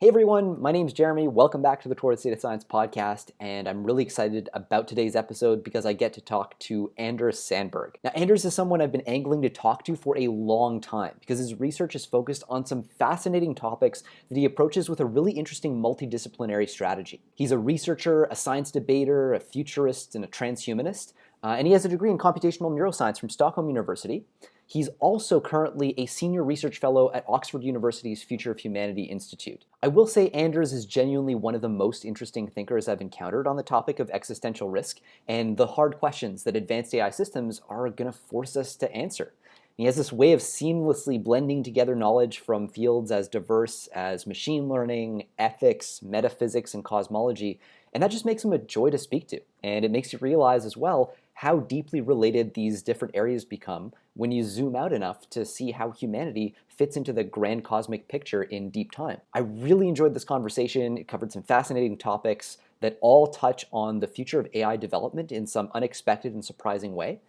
Hey everyone, my name's Jeremy. Welcome back to the Towards Data Science podcast, and I'm really excited about today's episode because I get to talk to Anders Sandberg. Now, Anders is someone I've been angling to talk to for a long time because his research is focused on some fascinating topics that he approaches with a really interesting multidisciplinary strategy. He's a researcher, a science debater, a futurist, and a transhumanist, and he has a degree in computational neuroscience from Stockholm University. He's also currently a senior research fellow at Oxford University's Future of Humanity Institute. I will say Anders is genuinely one of the most interesting thinkers I've encountered on the topic of existential risk and the hard questions that advanced AI systems are going to force us to answer. He has this way of seamlessly blending together knowledge from fields as diverse as machine learning, ethics, metaphysics, and cosmology, and that just makes him a joy to speak to. And it makes you realize as well how deeply related these different areas become when you zoom out enough to see how humanity fits into the grand cosmic picture in deep time. I really enjoyed this conversation. It covered some fascinating topics that all touch on the future of AI development in some unexpected and surprising way.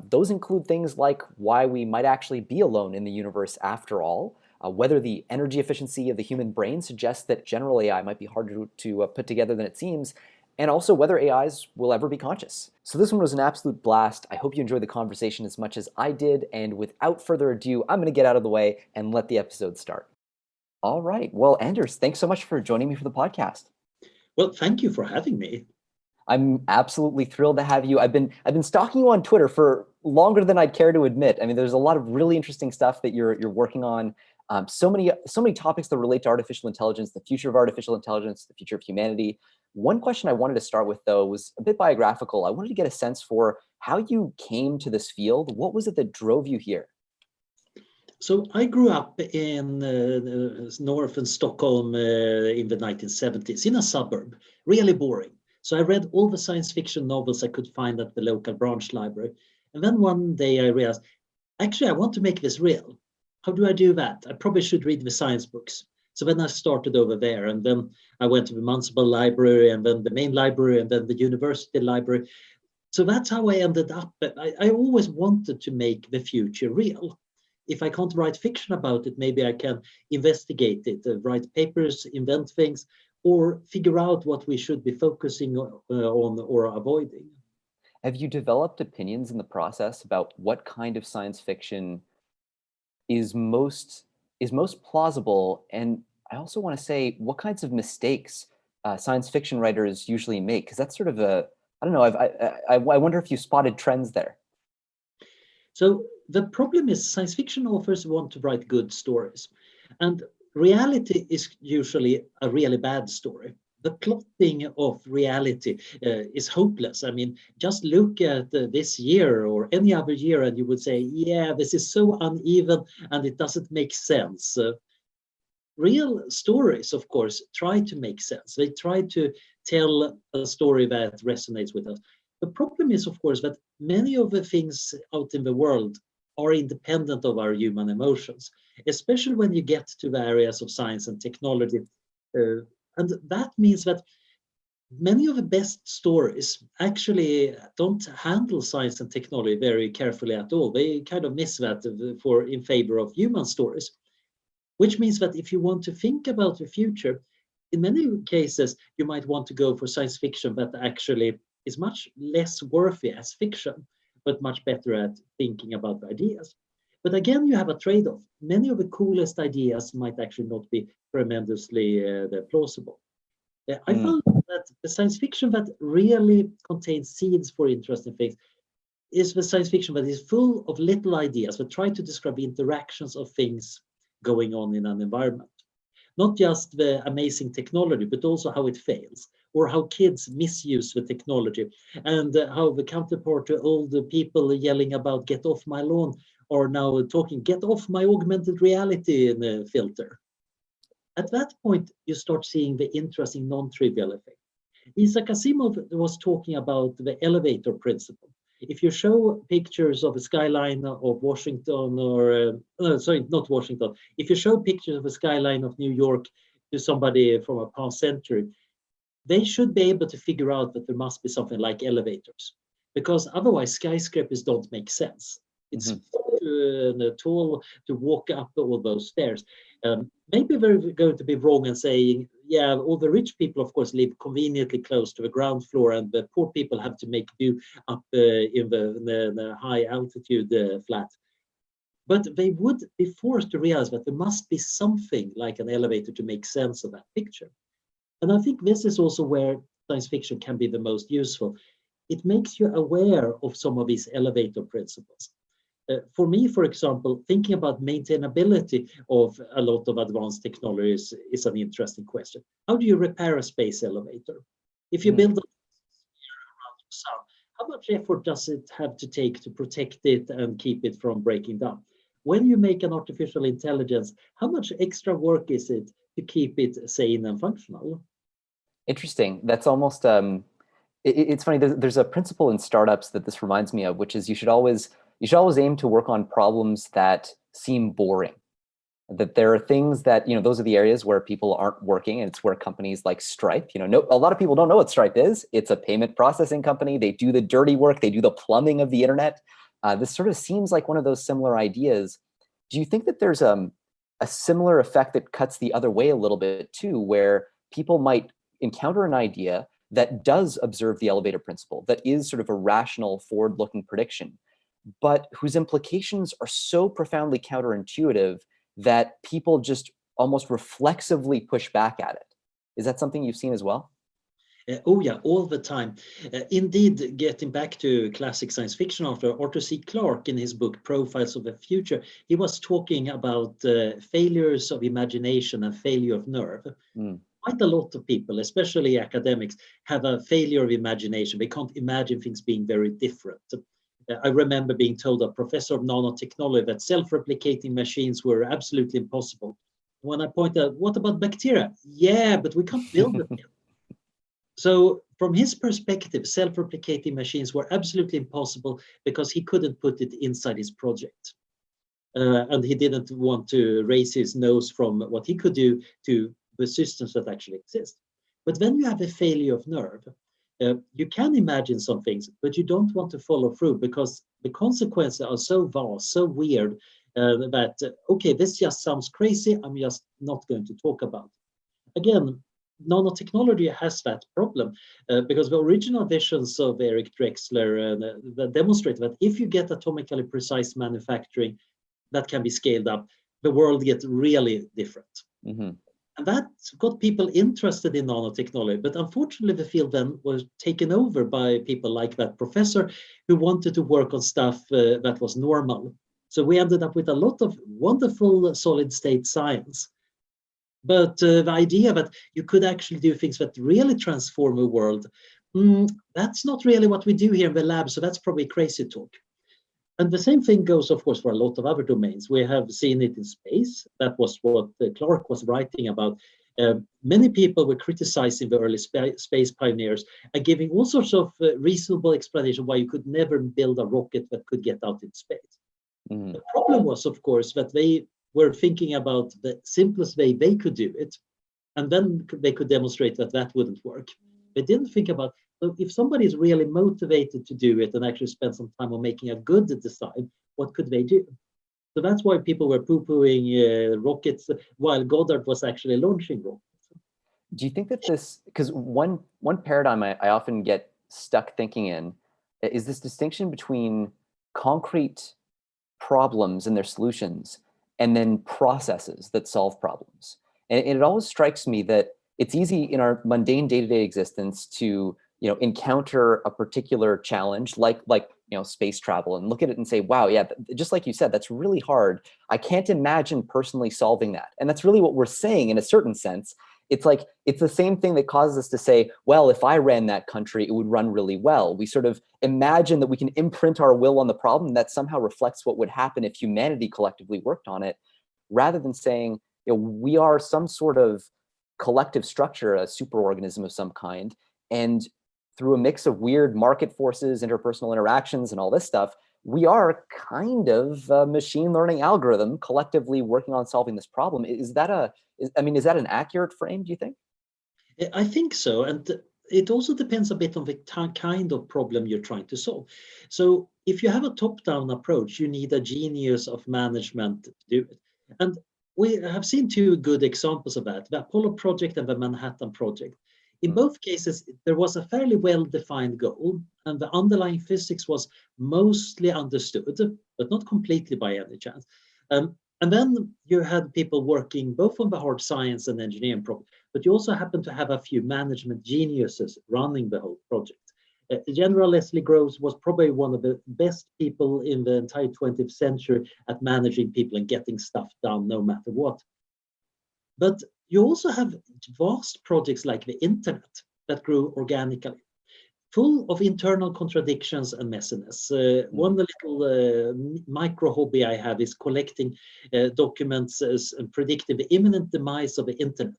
Those include things like why we might actually be alone in the universe after all, whether the energy efficiency of the human brain suggests that general AI might be harder to put together than it seems, and also whether AIs will ever be conscious. So this one was an absolute blast. I hope you enjoyed the conversation as much as I did, and without further ado, I'm going to get out of the way and let the episode start. All right. Well, Anders, thanks so much for joining me for the podcast. Well, thank you for having me. I'm absolutely thrilled to have you. I've been stalking you on Twitter for longer than I'd care to admit. I mean, there's a lot of really interesting stuff that you're working on. So many topics that relate to artificial intelligence, the future of artificial intelligence, the future of humanity. One question I wanted to start with, though, was a bit biographical. I wanted to get a sense for how you came to this field. What was it that drove you here? So I grew up in northern Stockholm in the 1970s, in a suburb, really boring. So I read all the science fiction novels I could find at the local branch library. And then one day I realized, actually, I want to make this real. How do I do that? I probably should read the science books. So then I started over there, and then I went to the municipal library, and then the main library, and then the university library. So that's how I ended up. I always wanted to make the future real. If I can't write fiction about it, maybe I can investigate it, write papers, invent things, or figure out what we should be focusing on or avoiding. Have you developed opinions in the process about what kind of science fiction is most plausible? And I also want to say, what kinds of mistakes science fiction writers usually make? Because that's sort of I don't know, I wonder if you spotted trends there. So the problem is science fiction authors want to write good stories. And reality is usually a really bad story. The plotting of reality is hopeless. I mean, just look at this year or any other year and you would say, yeah, this is so uneven and it doesn't make sense. Real stories, of course, try to make sense. They try to tell a story that resonates with us. The problem is, of course, that many of the things out in the world are independent of our human emotions, especially when you get to the areas of science and technology. And that means that many of the best stories actually don't handle science and technology very carefully at all. They kind of miss that in favor of human stories, which means that if you want to think about the future, in many cases, you might want to go for science fiction that actually is much less worthy as fiction, but much better at thinking about the ideas. But again, you have a trade-off. Many of the coolest ideas might actually not be tremendously plausible. I found that the science fiction that really contains seeds for interesting things is the science fiction that is full of little ideas that try to describe interactions of things going on in an environment. Not just the amazing technology, but also how it fails, or how kids misuse the technology, and how the counterpart to old people yelling about "get off my lawn" are now talking "get off my augmented reality" in a filter. At that point, you start seeing the interesting non-trivial effect. Isaac Asimov was talking about the elevator principle. If you show pictures of a skyline of Washington not Washington, if you show pictures of a skyline of New York to somebody from a past century, they should be able to figure out that there must be something like elevators, because otherwise skyscrapers don't make sense. It's too tall to walk up all those stairs. Maybe we're going to be wrong in saying, yeah, all the rich people, of course, live conveniently close to the ground floor, and the poor people have to make do up in the high altitude flat. But they would be forced to realize that there must be something like an elevator to make sense of that picture. And I think this is also where science fiction can be the most useful. It makes you aware of some of these elevator principles. For me, for example, thinking about maintainability of a lot of advanced technologies is an interesting question. How do you repair a space elevator? If you build a sphere around the sun, how much effort does it have to take to protect it and keep it from breaking down? When you make an artificial intelligence, how much extra work is it to keep it sane and functional? Interesting. That's almost it's funny. There's a principle in startups that this reminds me of, which is you should always aim to work on problems that seem boring. That there are things that, those are the areas where people aren't working, and it's where companies like Stripe, no, a lot of people don't know what Stripe is. It's a payment processing company. They do the dirty work. They do the plumbing of the internet. This sort of seems like one of those similar ideas. Do you think that there's a similar effect that cuts the other way a little bit too, where people might encounter an idea that does observe the elevator principle, that is sort of a rational, forward-looking prediction, but whose implications are so profoundly counterintuitive that people just almost reflexively push back at it? Is that something you've seen as well? Oh yeah, all the time. Indeed, getting back to classic science fiction author Arthur C. Clarke, in his book Profiles of the Future, he was talking about failures of imagination and failure of nerve. Quite a lot of people, especially academics, have a failure of imagination. They can't imagine things being very different. I remember being told, a professor of nanotechnology, that self-replicating machines were absolutely impossible. When I pointed out, what about bacteria? Yeah, but we can't build them yet. So from his perspective, self-replicating machines were absolutely impossible because he couldn't put it inside his project. And he didn't want to raise his nose from what he could do to the systems that actually exist. But when you have a failure of nerve, you can imagine some things, but you don't want to follow through because the consequences are so vast, so weird, that, okay, this just sounds crazy, I'm just not going to talk about it. Again, nanotechnology has that problem because the original visions of Eric Drexler that demonstrate that if you get atomically precise manufacturing that can be scaled up, the world gets really different. And that got people interested in nanotechnology. But unfortunately, the field then was taken over by people like that professor who wanted to work on stuff that was normal. So we ended up with a lot of wonderful solid state science. But the idea that you could actually do things that really transform a world, that's not really what we do here in the lab. So that's probably crazy talk. And the same thing goes, of course, for a lot of other domains. We have seen it in space. That was what Clarke was writing about. Many people were criticizing the early space pioneers and giving all sorts of reasonable explanation why you could never build a rocket that could get out in space. The problem was, of course, that they were thinking about the simplest way they could do it, and then they could demonstrate that that wouldn't work. They didn't think about, if somebody is really motivated to do it and actually spend some time on making a good design, what could they do? So that's why people were poo-pooing rockets while Goddard was actually launching rockets. Do you think that this, because one paradigm I often get stuck thinking in is this distinction between concrete problems and their solutions and then processes that solve problems. And it always strikes me that it's easy in our mundane day-to-day existence to encounter a particular challenge like space travel and look at it and say, wow, yeah, just like you said, that's really hard. I can't imagine personally solving that. And that's really what we're saying in a certain sense. It's like, it's the same thing that causes us to say, well, if I ran that country, it would run really well. We sort of imagine that we can imprint our will on the problem that somehow reflects what would happen if humanity collectively worked on it, rather than saying, we are some sort of collective structure, a superorganism of some kind, and through a mix of weird market forces, interpersonal interactions, and all this stuff, we are kind of a machine learning algorithm collectively working on solving this problem. Is that an accurate frame, do you think? I think so. And it also depends a bit on the kind of problem you're trying to solve. So if you have a top-down approach, you need a genius of management to do it. And we have seen two good examples of that, the Apollo project and the Manhattan project. In both cases, there was a fairly well-defined goal, and the underlying physics was mostly understood, but not completely by any chance. And then you had people working both on the hard science and engineering problem, but you also happen to have a few management geniuses running the whole project. General Leslie Groves was probably one of the best people in the entire 20th century at managing people and getting stuff done no matter what. But you also have vast projects like the internet that grew organically, full of internal contradictions and messiness. One little micro hobby I have is collecting documents and predicting the imminent demise of the internet.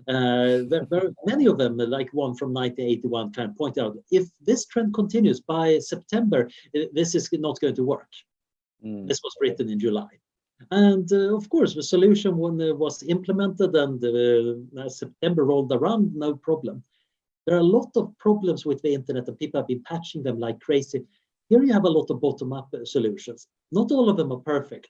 There are many of them, like one from 1981, kind of point out, if this trend continues by September, this is not going to work. This was written in July. And of course, the solution was implemented and September rolled around, no problem. There are a lot of problems with the internet and people have been patching them like crazy. Here you have a lot of bottom-up solutions. Not all of them are perfect.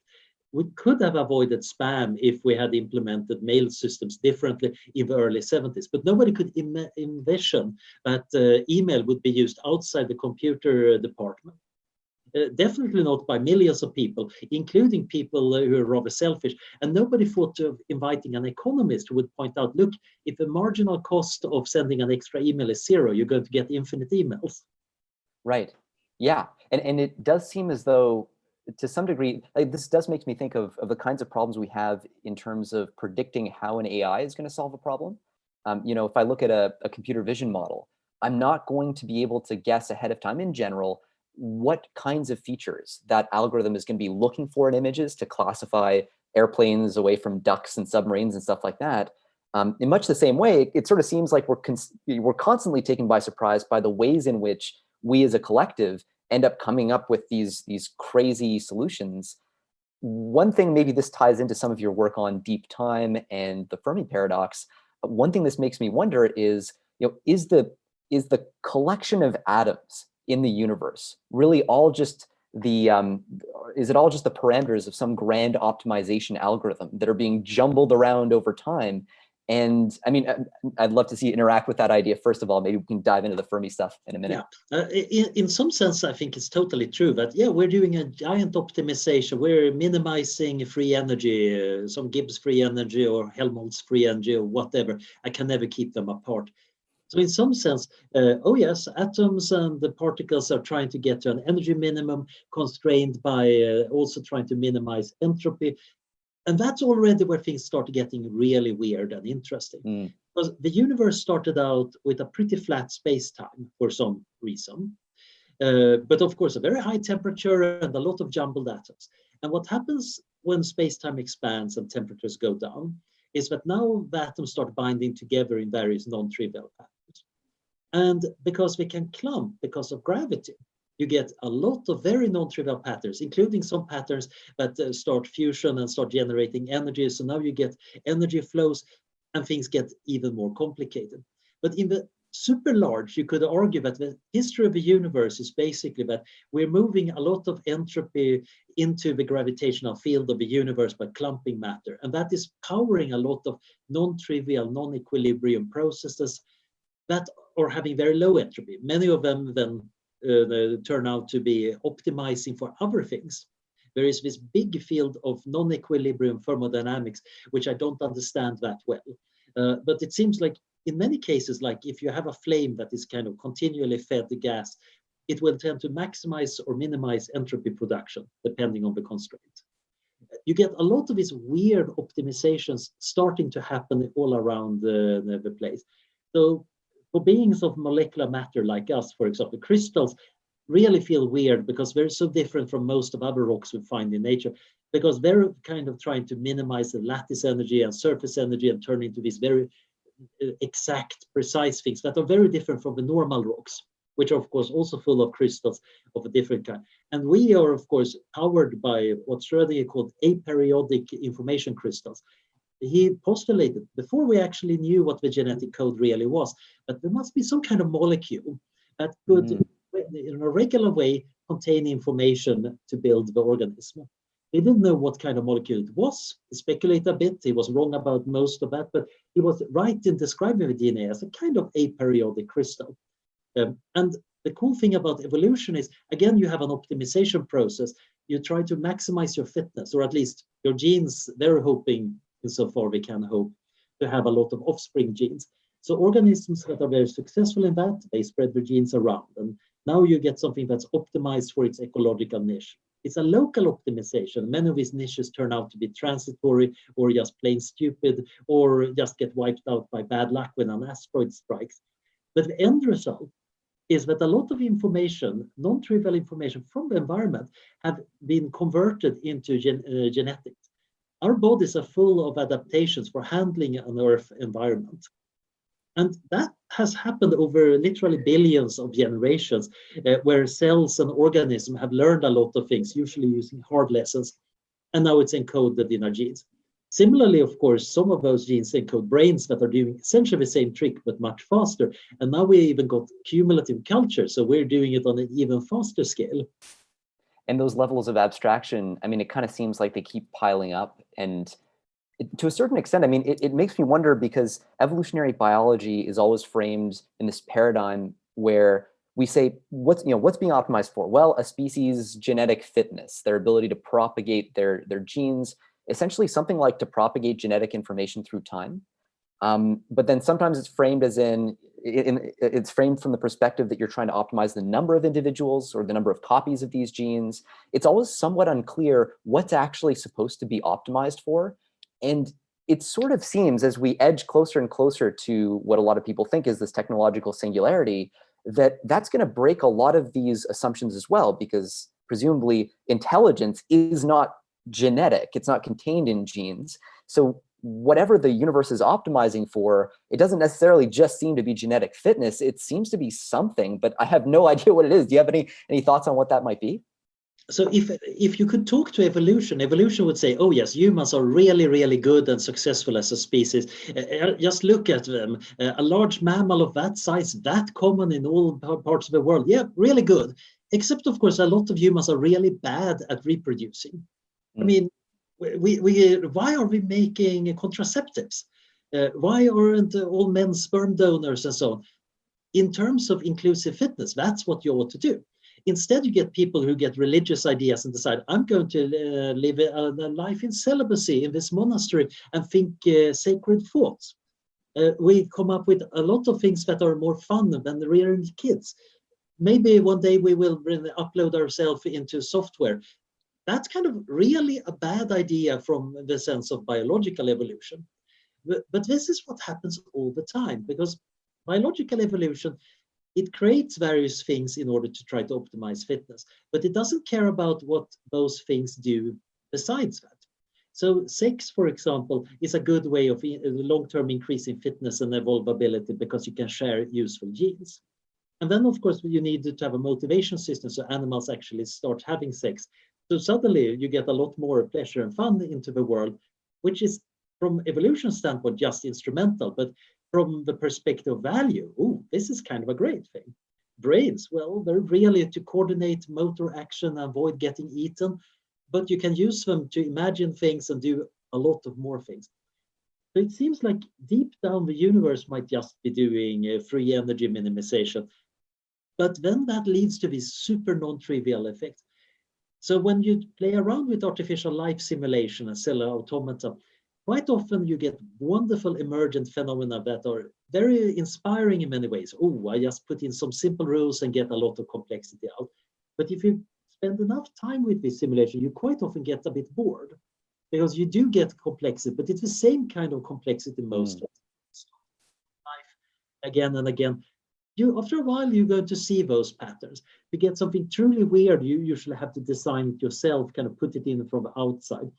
We could have avoided spam if we had implemented mail systems differently in the early 70s, but nobody could envision that email would be used outside the computer department. Definitely not by millions of people, including people who are rather selfish. And nobody thought of inviting an economist who would point out, look, if the marginal cost of sending an extra email is zero, you're going to get infinite emails. Right. Yeah. And it does seem as though, to some degree, like this does make me think of the kinds of problems we have in terms of predicting how an AI is going to solve a problem. If I look at a computer vision model, I'm not going to be able to guess ahead of time in general what kinds of features that algorithm is going to be looking for in images to classify airplanes away from ducks and submarines and stuff like that. In much the same way, it sort of seems like we're constantly taken by surprise by the ways in which we as a collective end up coming up with these crazy solutions. One thing, maybe this ties into some of your work on deep time and the Fermi paradox. One thing this makes me wonder is, is the collection of atoms in the universe really all just is it all just the parameters of some grand optimization algorithm that are being jumbled around over time? And I mean, I'd love to see you interact with that idea. First of all, maybe we can dive into the Fermi stuff in a minute. Yeah, in some sense, I think it's totally true that, yeah, we're doing a giant optimization. We're minimizing free energy, some Gibbs free energy or Helmholtz free energy or whatever. I can never keep them apart. So in some sense, oh yes, atoms and the particles are trying to get to an energy minimum constrained by also trying to minimize entropy. And that's already where things start getting really weird and interesting. Because the universe started out with a pretty flat space-time for some reason. But of course, a very high temperature and a lot of jumbled atoms. And what happens when space-time expands and temperatures go down is that now the atoms start binding together in various non-trivial patterns. And because we can clump because of gravity, you get a lot of very non-trivial patterns, including some patterns that start fusion and start generating energy. So now you get energy flows and things get even more complicated. But in the super large, you could argue that the history of the universe is basically that we're moving a lot of entropy into the gravitational field of the universe by clumping matter. And that is powering a lot of non-trivial, non-equilibrium processes that are having very low entropy. Many of them then turn out to be optimizing for other things. There is this big field of non-equilibrium thermodynamics, which I don't understand that well. But it seems like in many cases, like if you have a flame that is kind of continually fed the gas, it will tend to maximize or minimize entropy production, depending on the constraint. You get a lot of these weird optimizations starting to happen all around the place. So for beings of molecular matter like us, for example, crystals really feel weird because they're so different from most of other rocks we find in nature, because they're kind of trying to minimize the lattice energy and surface energy and turn into these very exact, precise things that are very different from the normal rocks, which are of course also full of crystals of a different kind. And we are of course powered by what Schrödinger called aperiodic information crystals. He postulated, before we actually knew what the genetic code really was, that there must be some kind of molecule that could, in a regular way, contain information to build the organism. He didn't know what kind of molecule it was. He speculated a bit. He was wrong about most of that, but he was right in describing the DNA as a kind of aperiodic crystal. And the cool thing about evolution is, again, you have an optimization process. You try to maximize your fitness, or at least your genes. They're hoping, insofar we can hope, to have a lot of offspring genes. So organisms that are very successful in that, they spread their genes around. And now you get something that's optimized for its ecological niche. It's a local optimization. Many of these niches turn out to be transitory or just plain stupid, or just get wiped out by bad luck when an asteroid strikes. But the end result is that a lot of information, non-trivial information from the environment, have been converted into genetics. Our bodies are full of adaptations for handling an Earth environment. And that has happened over literally billions of generations, where cells and organisms have learned a lot of things, usually using hard lessons, and now it's encoded in our genes. Similarly, of course, some of those genes encode brains that are doing essentially the same trick, but much faster. And now we even got cumulative culture, so we're doing it on an even faster scale. And those levels of abstraction, I mean, it kind of seems like they keep piling up. And to a certain extent, I mean, it makes me wonder, because evolutionary biology is always framed in this paradigm where we say, what's being optimized for? Well, a species' genetic fitness, their ability to propagate their genes, essentially something like to propagate genetic information through time. But then sometimes it's framed as it's framed from the perspective that you're trying to optimize the number of individuals or the number of copies of these genes. It's always somewhat unclear what's actually supposed to be optimized for. And it sort of seems, as we edge closer and closer to what a lot of people think is this technological singularity, that that's going to break a lot of these assumptions as well, because presumably intelligence is not genetic. It's not contained in genes. So whatever the universe is optimizing for, it doesn't necessarily just seem to be genetic fitness. It seems to be something, but I have no idea what it is. Do you have any thoughts on what that might be? So if you could talk to evolution would say, oh yes, humans are really, really good and successful as a species. Just look at them. A large mammal of that size, that common in all parts of the world. Yeah, really good. Except, of course, a lot of humans are really bad at reproducing. I mean, why are we making contraceptives? Why aren't all men sperm donors and so on? In terms of inclusive fitness, that's what you ought to do. Instead, you get people who get religious ideas and decide, I'm going to live a life in celibacy in this monastery and think sacred thoughts. We come up with a lot of things that are more fun than rearing kids. Maybe one day we will upload ourselves into software. That's kind of really a bad idea from the sense of biological evolution. But this is what happens all the time, because biological evolution, it creates various things in order to try to optimize fitness, but it doesn't care about what those things do besides that. So sex, for example, is a good way of long-term increasing fitness and evolvability, because you can share useful genes. And then, of course, you need to have a motivation system so animals actually start having sex. So suddenly you get a lot more pleasure and fun into the world, which is, from evolution standpoint, just instrumental. But from the perspective of value, this is kind of a great thing. Brains, well, they're really to coordinate motor action and avoid getting eaten, but you can use them to imagine things and do a lot of more things. So it seems like deep down the universe might just be doing free energy minimization, but then that leads to these super non-trivial effects. So when you play around with artificial life simulation and cellular automata, quite often you get wonderful emergent phenomena that are very inspiring in many ways. I just put in some simple rules and get a lot of complexity out. But if you spend enough time with this simulation, you quite often get a bit bored, because you do get complexity, but it's the same kind of complexity most of life again and again. After a while, you're going to see those patterns. To get something truly weird, you usually have to design it yourself, kind of put it in from the outside.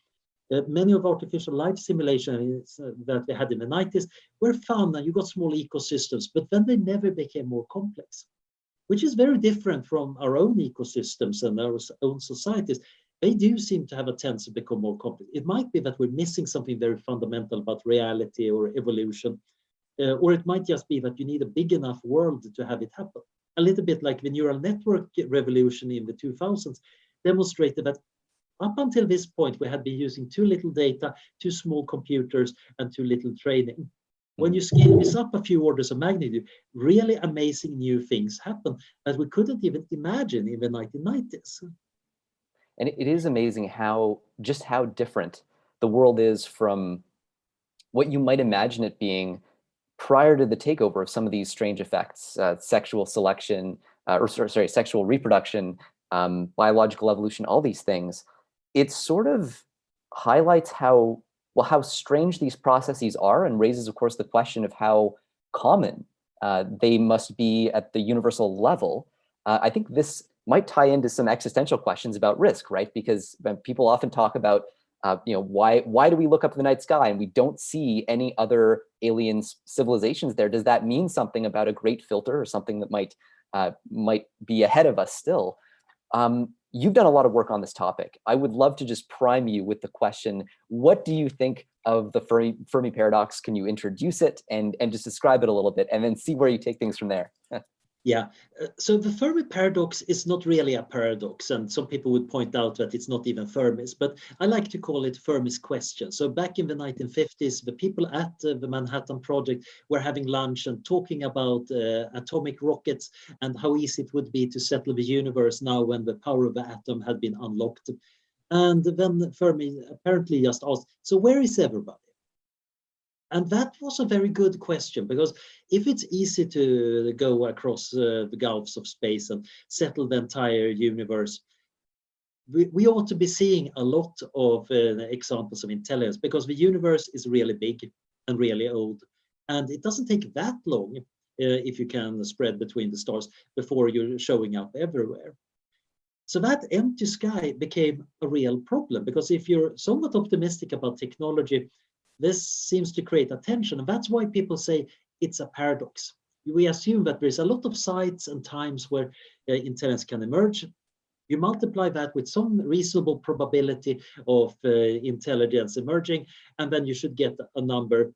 Many of artificial life simulations that we had in the 90s were fun, and you got small ecosystems, but then they never became more complex, which is very different from our own ecosystems and our own societies. They do seem to have a tendency to become more complex. It might be that we're missing something very fundamental about reality or evolution, or it might just be that you need a big enough world to have it happen. a little bit like the neural network revolution in the 2000s, demonstrated that up until this point, we had been using too little data, too small computers, and too little training. When you scale this up a few orders of magnitude, really amazing new things happen that we couldn't even imagine in the 1990s. And it is amazing how different the world is from what you might imagine it being prior to the takeover of some of these strange effects, sexual selection, sexual reproduction, biological evolution, all these things. It sort of highlights how strange these processes are, and raises, of course, the question of how common they must be at the universal level. I think this might tie into some existential questions about risk, right? Because people often talk about, why do we look up at the night sky and we don't see any other alien civilizations there? Does that mean something about a great filter, or something that might be ahead of us still? You've done a lot of work on this topic. I would love to just prime you with the question: what do you think of the Fermi paradox? Can you introduce it and just describe it a little bit, and then see where you take things from there? Yeah, so the Fermi paradox is not really a paradox, and some people would point out that it's not even Fermi's, but I like to call it Fermi's question. So back in the 1950s, the people at the Manhattan Project were having lunch and talking about atomic rockets and how easy it would be to settle the universe now when the power of the atom had been unlocked. And then Fermi apparently just asked, so where is everybody? And that was a very good question, because if it's easy to go across the gulfs of space and settle the entire universe, we ought to be seeing a lot of examples of intelligence, because the universe is really big and really old. And it doesn't take that long, if you can spread between the stars, before you're showing up everywhere. So that empty sky became a real problem, because if you're somewhat optimistic about technology, this seems to create a tension, and that's why people say it's a paradox. We assume that there's a lot of sites and times where intelligence can emerge. You multiply that with some reasonable probability of intelligence emerging, and then you should get a number.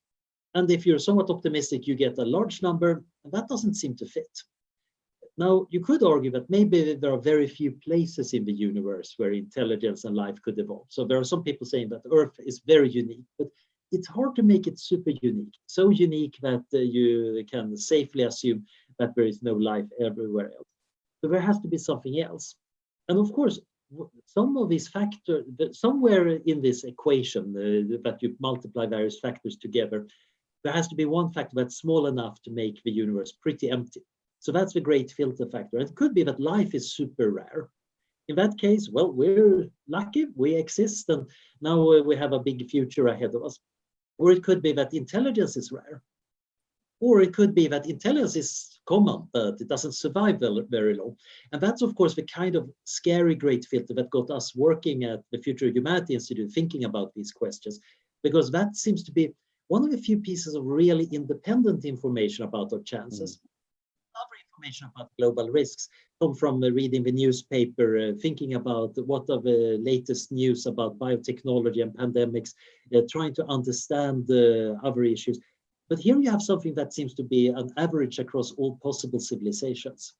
And if you're somewhat optimistic, you get a large number, and that doesn't seem to fit. Now, you could argue that maybe there are very few places in the universe where intelligence and life could evolve. So there are some people saying that Earth is very unique, but it's hard to make it super unique, so unique that you can safely assume that there is no life everywhere else. So there has to be something else. And of course, some of these factors, somewhere in this equation that you multiply various factors together, there has to be one factor that's small enough to make the universe pretty empty. So that's the great filter factor. It could be that life is super rare. In that case, well, we're lucky, we exist, and now we have a big future ahead of us. Or it could be that intelligence is rare. Or it could be that intelligence is common, but it doesn't survive very long. And that's, of course, the kind of scary great filter that got us working at the Future of Humanity Institute, thinking about these questions, because that seems to be one of the few pieces of really independent information about our chances. Other information about global risks come from reading the newspaper, thinking about what are the latest news about biotechnology and pandemics, trying to understand other issues. But here you have something that seems to be an average across all possible civilizations.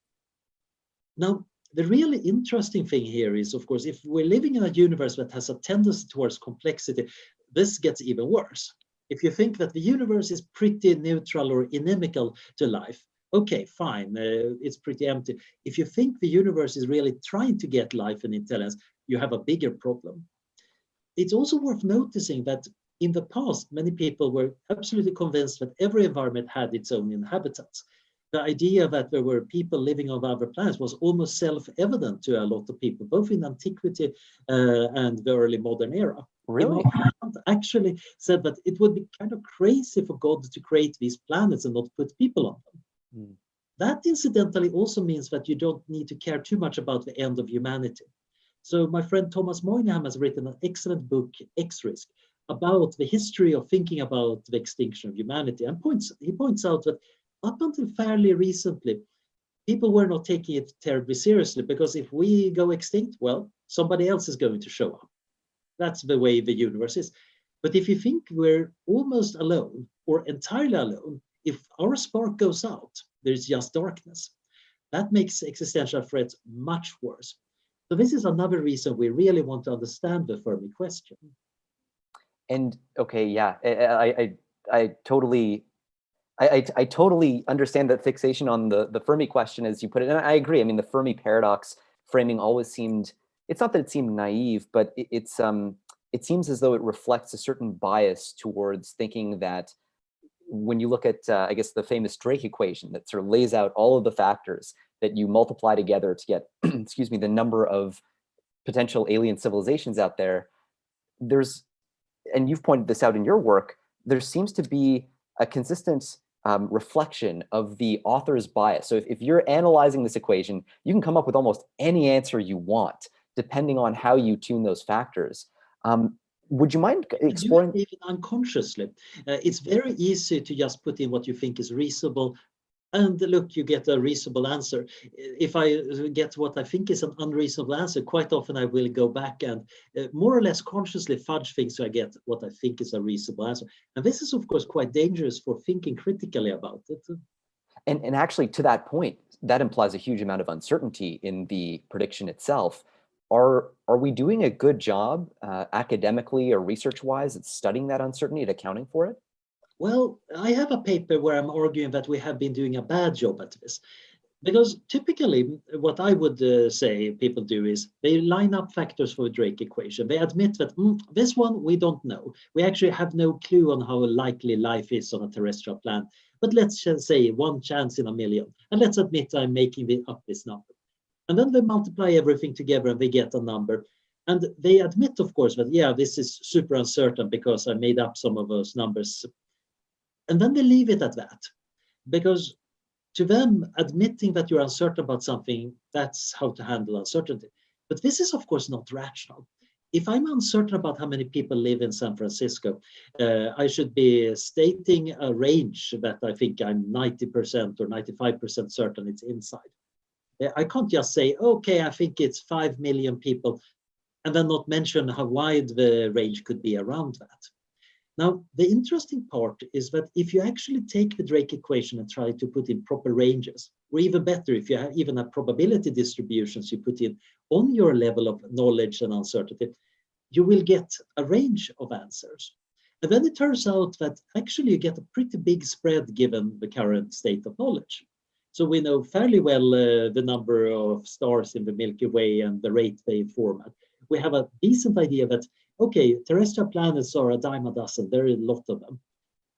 Now, the really interesting thing here is, of course, if we're living in a universe that has a tendency towards complexity, this gets even worse. If you think that the universe is pretty neutral or inimical to life, okay, fine, it's pretty empty. If you think the universe is really trying to get life and intelligence, you have a bigger problem. It's also worth noticing that in the past, many people were absolutely convinced that every environment had its own inhabitants. The idea that there were people living on other planets was almost self-evident to a lot of people, both in antiquity and the early modern era. Really? Kant actually said that it would be kind of crazy for God to create these planets and not put people on them. That incidentally also means that you don't need to care too much about the end of humanity. So my friend Thomas Moynihan has written an excellent book, X-Risk, about the history of thinking about the extinction of humanity. And he points out that up until fairly recently, people were not taking it terribly seriously, because if we go extinct, well, somebody else is going to show up. That's the way the universe is. But if you think we're almost alone or entirely alone, if our spark goes out, there's just darkness. That makes existential threats much worse. So this is another reason we really want to understand the Fermi question. And okay, yeah, I totally I totally understand that fixation on the Fermi question, as you put it, and I agree. I mean, the Fermi paradox framing always seemed, it's not that it seemed naive, but it seems as though it reflects a certain bias towards thinking that when you look at, I guess, the famous Drake equation that sort of lays out all of the factors that you multiply together to get, excuse me, the number of potential alien civilizations out there, there's, and you've pointed this out in your work, there seems to be a consistent reflection of the author's bias. So if you're analyzing this equation, you can come up with almost any answer you want, depending on how you tune those factors. Would you mind exploring? Even unconsciously, it's very easy to just put in what you think is reasonable, and look, you get a reasonable answer. If I get what I think is an unreasonable answer, quite often I will go back and more or less consciously fudge things so I get what I think is a reasonable answer. And this is, of course, quite dangerous for thinking critically about it. And actually, to that point, that implies a huge amount of uncertainty in the prediction itself. Are we doing a good job academically or research-wise at studying that uncertainty, at accounting for it? Well, I have a paper where I'm arguing that we have been doing a bad job at this. Because typically, what I would say people do is they line up factors for a Drake equation. They admit that this one we don't know. We actually have no clue on how likely life is on a terrestrial planet. But let's just say 1 chance in a million. And let's admit I'm making up this number. And then they multiply everything together and they get a number. And they admit, of course, that, yeah, this is super uncertain because I made up some of those numbers. And then they leave it at that. Because to them, admitting that you're uncertain about something, that's how to handle uncertainty. But this is, of course, not rational. If I'm uncertain about how many people live in San Francisco, I should be stating a range that I think I'm 90% or 95% certain it's inside. I can't just say, okay, I think it's 5 million people, and then not mention how wide the range could be around that. Now, the interesting part is that if you actually take the Drake equation and try to put in proper ranges, or even better, if you have even have probability distributions you put in on your level of knowledge and uncertainty, you will get a range of answers. And then it turns out that actually you get a pretty big spread given the current state of knowledge. So we know fairly well the number of stars in the Milky Way and the rate they form at. We have a decent idea that, okay, terrestrial planets are a dime a dozen. There are a lot of them.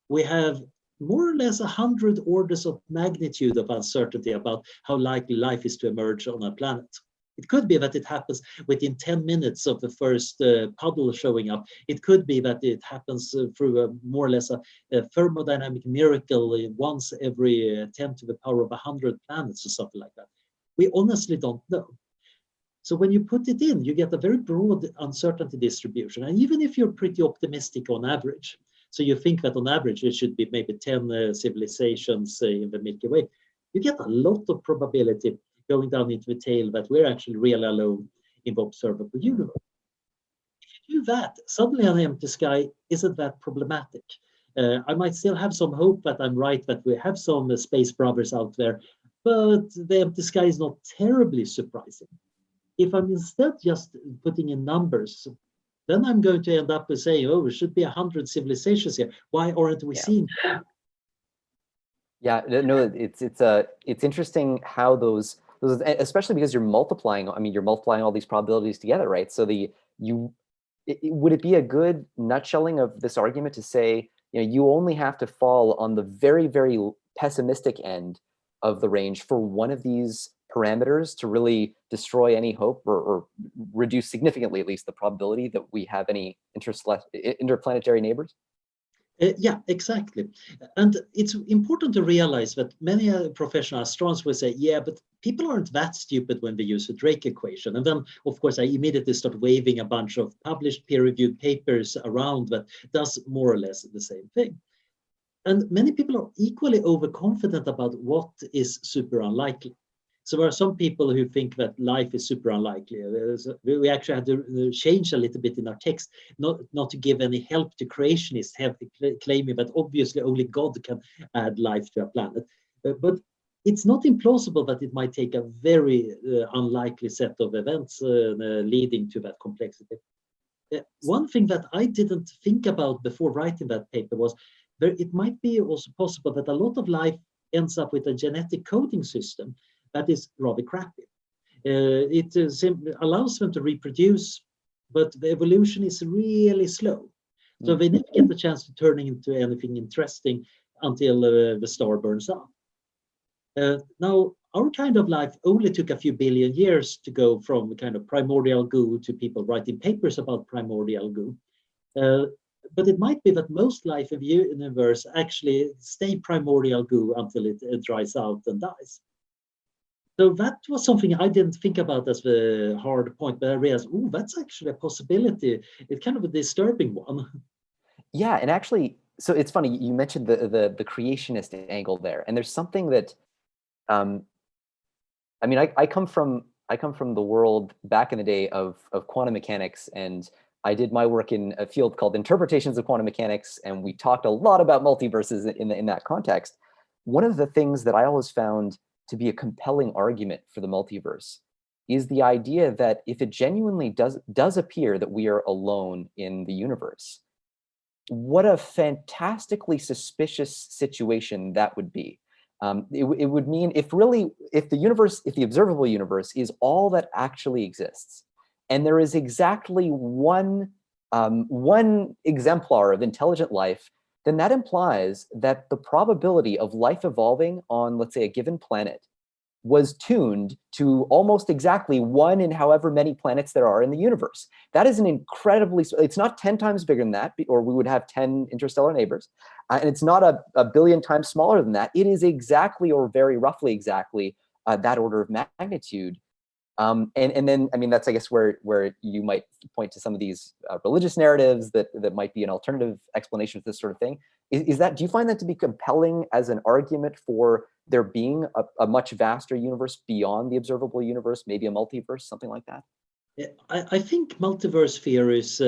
We have more or less 100 orders of magnitude of uncertainty about how likely life is to emerge on a planet. It could be that it happens within 10 minutes of the first puddle showing up. It could be that it happens through more or less a thermodynamic miracle once every 10 to the power of 100 planets or something like that. We honestly don't know. So when you put it in, you get a very broad uncertainty distribution. And even if you're pretty optimistic on average, so you think that on average it should be maybe 10 civilizations in the Milky Way, you get a lot of probability going down into the tail that we're actually really alone in the observable universe. If you do that, suddenly an empty sky isn't that problematic. I might still have some hope that I'm right, that we have some space brothers out there, but the empty sky is not terribly surprising. If I'm instead just putting in numbers, then I'm going to end up with saying, oh, there should be 100 civilizations here. Why aren't we seeing them? Yeah, no, it's interesting how those, especially because you're multiplying. I mean, you're multiplying all these probabilities together, right? So would it be a good nutshelling of this argument to say, you only have to fall on the very, very pessimistic end of the range for one of these parameters to really destroy any hope or reduce significantly, at least, the probability that we have any interplanetary neighbors? Yeah, exactly. And it's important to realize that many professional astronomers will say, yeah, but people aren't that stupid when they use the Drake equation. And then, of course, I immediately start waving a bunch of published peer-reviewed papers around that does more or less the same thing. And many people are equally overconfident about what is super unlikely. So there are some people who think that life is super unlikely. We actually had to change a little bit in our text, not to give any help to creationists, claiming that obviously only God can add life to a planet. But it's not implausible that it might take a very unlikely set of events leading to that complexity. One thing that I didn't think about before writing that paper was it might be also possible that a lot of life ends up with a genetic coding system that is rather crappy. It allows them to reproduce, but the evolution is really slow. So they never get the chance to turn into anything interesting until the star burns up. Now, our kind of life only took a few billion years to go from kind of primordial goo to people writing papers about primordial goo. But it might be that most life in the universe actually stay primordial goo until it dries out and dies. So that was something I didn't think about as the hard point, but I realized, oh, that's actually a possibility. It's kind of a disturbing one. Yeah, and actually, so it's funny, you mentioned the creationist angle there, and there's something that, I mean, I come from the world back in the day of quantum mechanics, and I did my work in a field called interpretations of quantum mechanics, and we talked a lot about multiverses in that context. One of the things that I always found to be a compelling argument for the multiverse is the idea that if it genuinely does appear that we are alone in the universe, what a fantastically suspicious situation that would be. It would mean if the observable universe is all that actually exists, and there is exactly one exemplar of intelligent life, then that implies that the probability of life evolving on, let's say, a given planet was tuned to almost exactly 1 in however many planets there are in the universe. That is an incredibly, it's not 10 times bigger than that, or we would have 10 interstellar neighbors. And it's not a billion times smaller than that. It is exactly, or very roughly exactly, that order of magnitude. And then, I mean, that's, I guess, where you might point to some of these religious narratives that might be an alternative explanation for this sort of thing. Is that, do you find that to be compelling as an argument for there being a much vaster universe beyond the observable universe, maybe a multiverse, something like that? I think multiverse theories,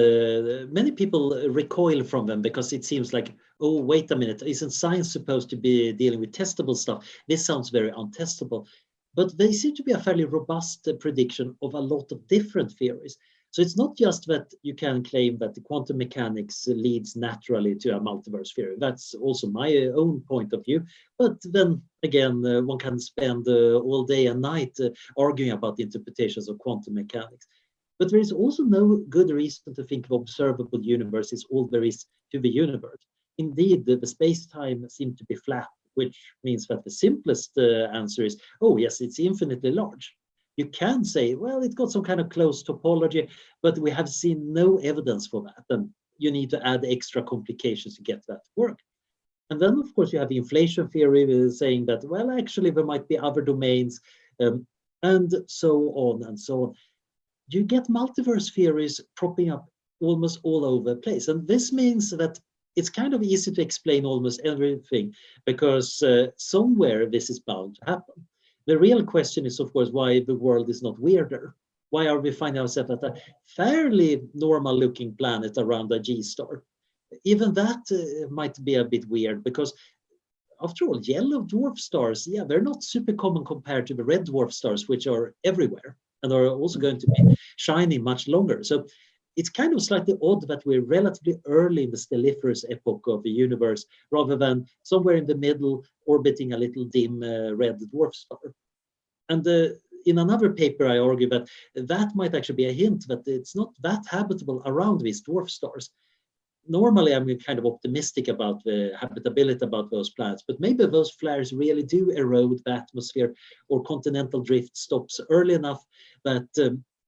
many people recoil from them because it seems like, oh, wait a minute, isn't science supposed to be dealing with testable stuff? This sounds very untestable. But they seem to be a fairly robust prediction of a lot of different theories. So it's not just that you can claim that the quantum mechanics leads naturally to a multiverse theory. That's also my own point of view. But then again, one can spend all day and night arguing about the interpretations of quantum mechanics. But there is also no good reason to think the observable universe is all there is to the universe. Indeed, the space-time seems to be flat, which means that the simplest answer is, oh, yes, it's infinitely large. You can say, well, it's got some kind of closed topology, but we have seen no evidence for that. And you need to add extra complications to get that to work. And then, of course, you have the inflation theory saying that, well, actually, there might be other domains, and so on and so on. You get multiverse theories propping up almost all over the place. And this means that it's kind of easy to explain almost everything because somewhere this is bound to happen. The real question is, of course, why the world is not weirder. Why are we finding ourselves at a fairly normal looking planet around a G star? Even that might be a bit weird because after all, yellow dwarf stars, yeah, they're not super common compared to the red dwarf stars, which are everywhere and are also going to be shining much longer. So it's kind of slightly odd that we're relatively early in the stelliferous epoch of the universe, rather than somewhere in the middle, orbiting a little dim red dwarf star. And in another paper, I argue that that might actually be a hint that it's not that habitable around these dwarf stars. Normally, I'm kind of optimistic about the habitability about those planets, but maybe those flares really do erode the atmosphere, or continental drift stops early enough that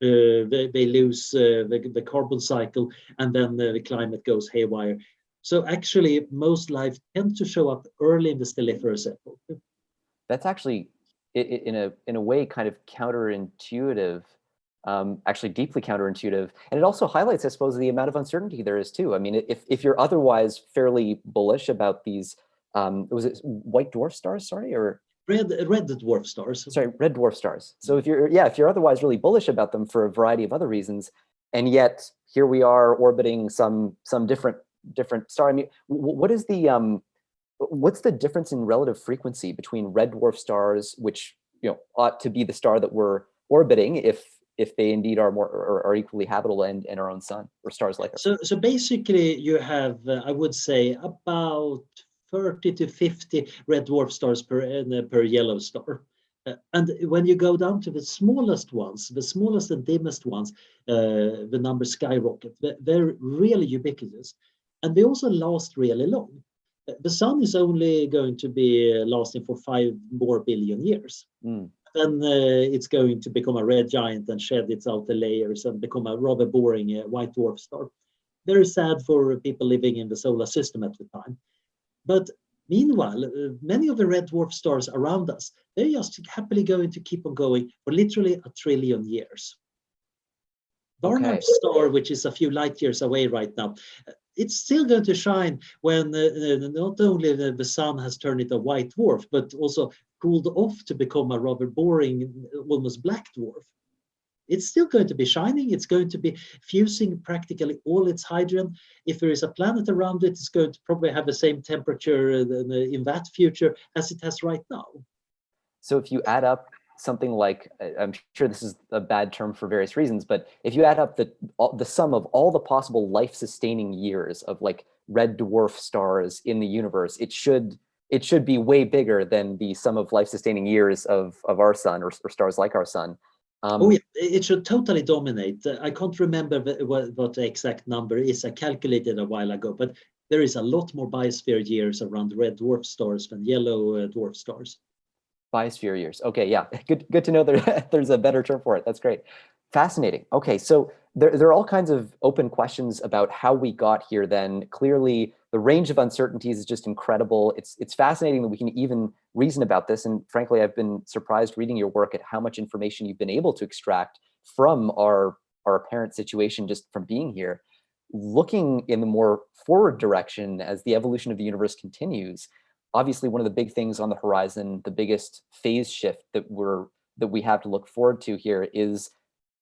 they lose the carbon cycle, and then the climate goes haywire. So actually, most life tends to show up early in the stelliferous epoch. That's actually, in a way, kind of counterintuitive. Actually deeply counterintuitive. And it also highlights, I suppose, the amount of uncertainty there is too. I mean, if you're otherwise fairly bullish about these, was it white dwarf stars, sorry, or? Red dwarf stars. Sorry, red dwarf stars. So if you're otherwise really bullish about them for a variety of other reasons, and yet here we are orbiting some different star. I mean, what is the, What's the difference in relative frequency between red dwarf stars, which ought to be the star that we're orbiting, if they indeed are more or are equally habitable, and our own sun, or stars like our sun? So basically, you have, I would say, about 30 to 50 red dwarf stars per yellow star. And when you go down to the smallest ones, the smallest and dimmest ones, the numbers skyrocket. They're really ubiquitous. And they also last really long. The sun is only going to be lasting for 5 more billion years. Mm. Then it's going to become a red giant and shed its outer layers and become a rather boring white dwarf star. Very sad for people living in the solar system at the time. But meanwhile, many of the red dwarf stars around us, they're just happily going to keep on going for literally 1 trillion years. Barnard's star, which is a few light years away right now, it's still going to shine when not only the sun has turned it a white dwarf, but also cooled off to become a rather boring, almost black dwarf. It's still going to be shining. It's going to be fusing practically all its hydrogen. If there is a planet around it, it's going to probably have the same temperature in that future as it has right now. So if you add up something like, I'm sure this is a bad term for various reasons, but if you add up the sum of all the possible life-sustaining years of like red dwarf stars in the universe, it should be way bigger than the sum of life-sustaining years of our sun, or stars like our sun. Oh yeah, it should totally dominate. I can't remember what the exact number is. I calculated a while ago, but there is a lot more biosphere years around red dwarf stars than yellow dwarf stars. Biosphere years. Okay, yeah, good to know there's a better term for it. That's great. Fascinating. Okay, so there are all kinds of open questions about how we got here then. Clearly, the range of uncertainties is just incredible. It's fascinating that we can even reason about this. And frankly, I've been surprised reading your work at how much information you've been able to extract from our apparent situation just from being here. Looking in the more forward direction as the evolution of the universe continues, obviously one of the big things on the horizon, the biggest phase shift that we have to look forward to here, is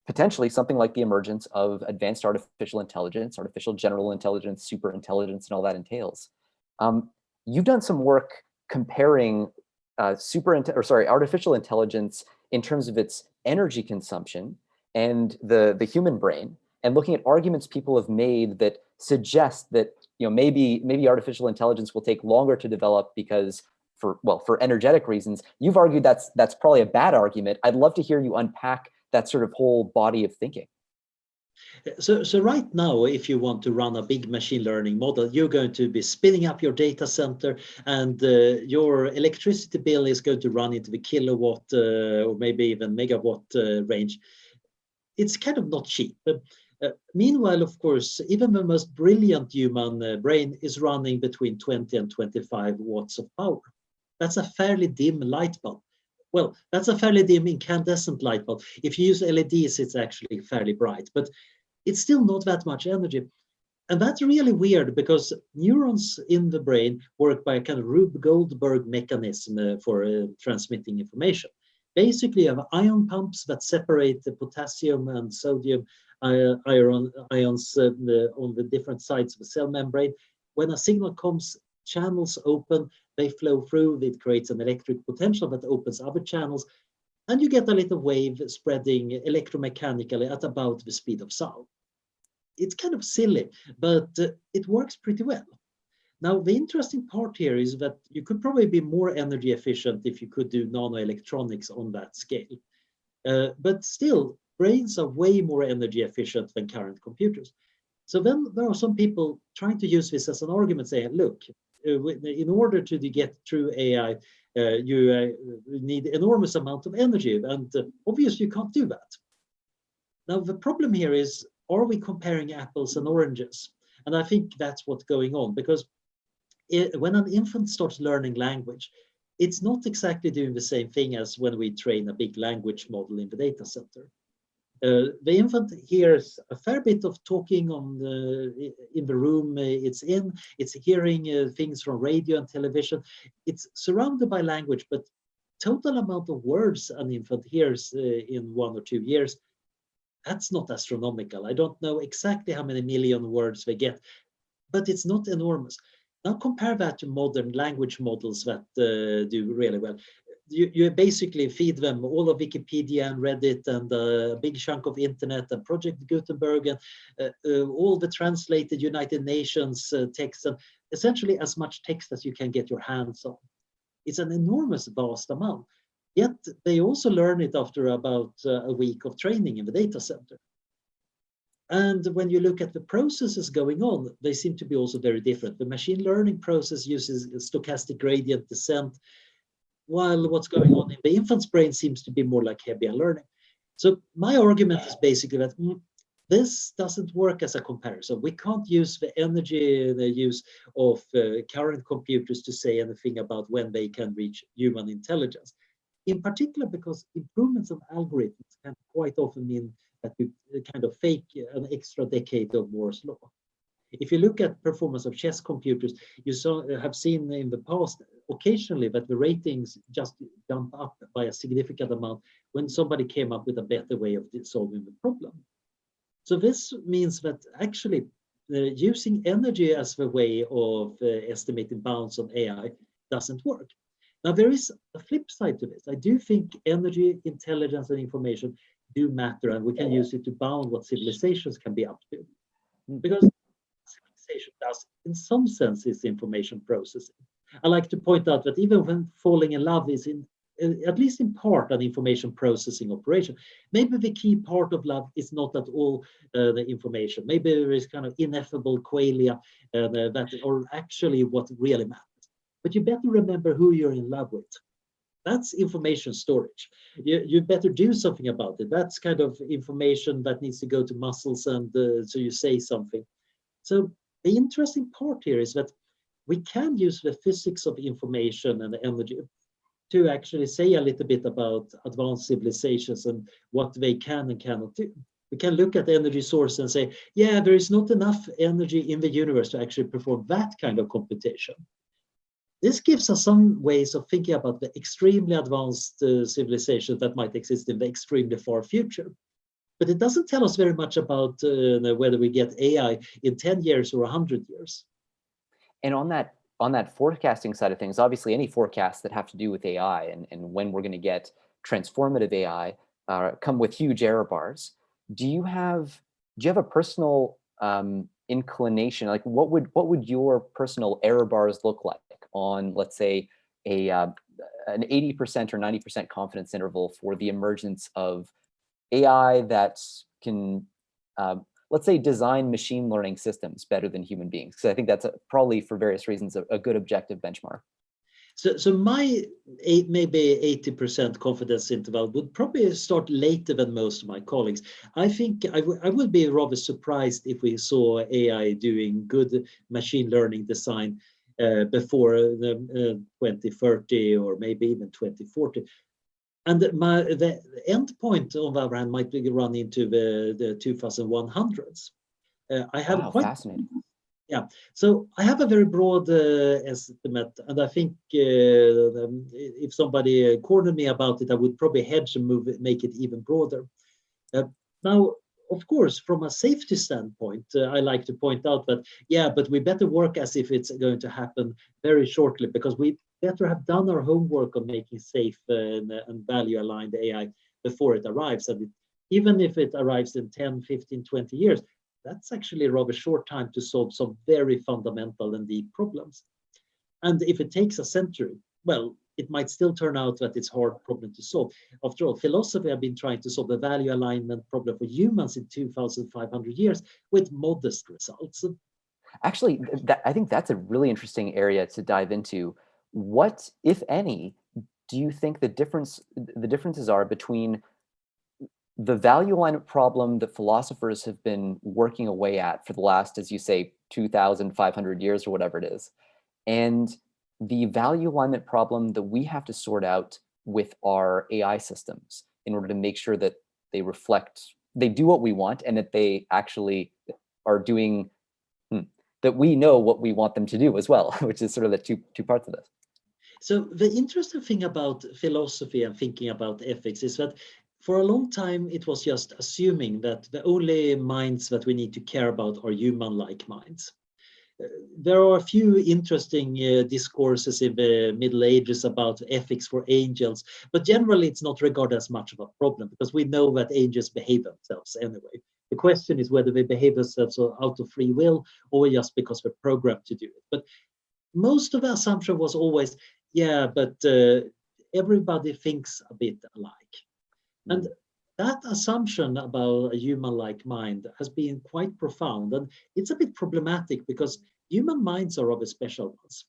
potentially something like the emergence of advanced artificial intelligence, artificial general intelligence, super intelligence, and all that entails. You've done some work comparing artificial intelligence in terms of its energy consumption and the human brain, and looking at arguments people have made that suggest that maybe artificial intelligence will take longer to develop because for energetic reasons. You've argued that's probably a bad argument. I'd love to hear you unpack that sort of whole body of thinking. So right now, if you want to run a big machine learning model, you're going to be spinning up your data center, and your electricity bill is going to run into the kilowatt or maybe even megawatt range. It's kind of not cheap. Meanwhile, of course, even the most brilliant human brain is running between 20 and 25 watts of power. That's a fairly dim light bulb. Well, that's a fairly dim incandescent light bulb. If you use LEDs, it's actually fairly bright, but it's still not that much energy. And that's really weird because neurons in the brain work by a kind of Rube Goldberg mechanism for transmitting information. Basically, you have ion pumps that separate the potassium and sodium ions on the different sides of the cell membrane. When a signal comes, channels open, they flow through, it creates an electric potential that opens other channels, and you get a little wave spreading electromechanically at about the speed of sound. It's kind of silly, but it works pretty well. Now, the interesting part here is that you could probably be more energy efficient if you could do nanoelectronics on that scale. But still, brains are way more energy efficient than current computers. So then there are some people trying to use this as an argument, saying, look, in order to get true AI, you need enormous amount of energy, and obviously you can't do that. Now, the problem here is, are we comparing apples and oranges? And I think that's what's going on, because when an infant starts learning language, it's not exactly doing the same thing as when we train a big language model in the data center. The infant hears a fair bit of talking in the room it's in. It's hearing things from radio and television. It's surrounded by language, but total amount of words an infant hears in 1 or 2 years, that's not astronomical. I don't know exactly how many million words they get, but it's not enormous. Now compare that to modern language models that do really well. You basically feed them all of Wikipedia and Reddit and a big chunk of internet and Project Gutenberg and all the translated United Nations text, and essentially as much text as you can get your hands on. It's an enormous, vast amount. Yet they also learn it after about a week of training in the data center. And when you look at the processes going on, they seem to be also very different. The machine learning process uses stochastic gradient descent, while what's going on in the infant's brain seems to be more like Hebbian learning. So my argument is basically that this doesn't work as a comparison. We can't use the energy, the use of current computers to say anything about when they can reach human intelligence. In particular, because improvements of algorithms can quite often mean that we kind of fake an extra decade of Moore's law. If you look at performance of chess computers, you have seen in the past occasionally that the ratings just jump up by a significant amount when somebody came up with a better way of solving the problem. So this means that actually using energy as the way of estimating bounds on AI doesn't work. Now there is a flip side to this. I do think energy, intelligence, and information do matter, and we can use it to bound what civilizations can be up to. Because civilization does, in some sense, is information processing. I like to point out that even when falling in love is at least in part an information processing operation. Maybe the key part of love is not at all the information. Maybe there is kind of ineffable qualia that are actually what really matters. But you better remember who you're in love with. That's information storage. You better do something about it. That's kind of information that needs to go to muscles, and so you say something. So the interesting part here is that we can use the physics of information and energy to actually say a little bit about advanced civilizations and what they can and cannot do. We can look at the energy source and say, yeah, there is not enough energy in the universe to actually perform that kind of computation. This gives us some ways of thinking about the extremely advanced civilizations that might exist in the extremely far future. But it doesn't tell us very much about whether we get AI in 10 years or 100 years. And on that forecasting side of things, obviously any forecasts that have to do with AI and when we're going to get transformative AI come with huge error bars. Do you have a personal inclination? Like what would your personal error bars look like on, let's say, an 80% or 90% confidence interval for the emergence of AI that can, let's say, design machine learning systems better than human beings? Because I think that's probably, for various reasons, a good objective benchmark. So my maybe 80% confidence interval would probably start later than most of my colleagues. I think I would be rather surprised if we saw AI doing good machine learning design before 2030 or maybe even 2040. And the end point on the other hand might be run into the 2100s. I have fascinating. Yeah, so I have a very broad estimate, and I think if somebody cornered me about it, I would probably hedge and make it even broader. Now, of course, from a safety standpoint, I like to point out that, yeah, but we better work as if it's going to happen very shortly, because we better have done our homework on making safe and value-aligned AI before it arrives. And even if it arrives in 10, 15, 20 years, that's actually a rather short time to solve some very fundamental and deep problems. And if it takes a century, well, it might still turn out that it's a hard problem to solve. After all, philosophy have been trying to solve the value alignment problem for humans in 2,500 years with modest results. Actually, I think that's a really interesting area to dive into. What, if any, do you think the differences are between the value alignment problem that philosophers have been working away at for the last, as you say, 2,500 years or whatever it is, and the value alignment problem that we have to sort out with our AI systems in order to make sure that they do what we want, and that they actually are doing, that we know what we want them to do as well, which is sort of the two parts of this. So the interesting thing about philosophy and thinking about ethics is that for a long time, it was just assuming that the only minds that we need to care about are human-like minds. There are a few interesting discourses in the Middle Ages about ethics for angels, but generally it's not regarded as much of a problem because we know that angels behave themselves anyway. The question is whether they behave themselves out of free will or just because they're programmed to do it. But most of the assumption was always, yeah, but everybody thinks a bit alike. And that assumption about a human-like mind has been quite profound, and it's a bit problematic because human minds are rather special ones.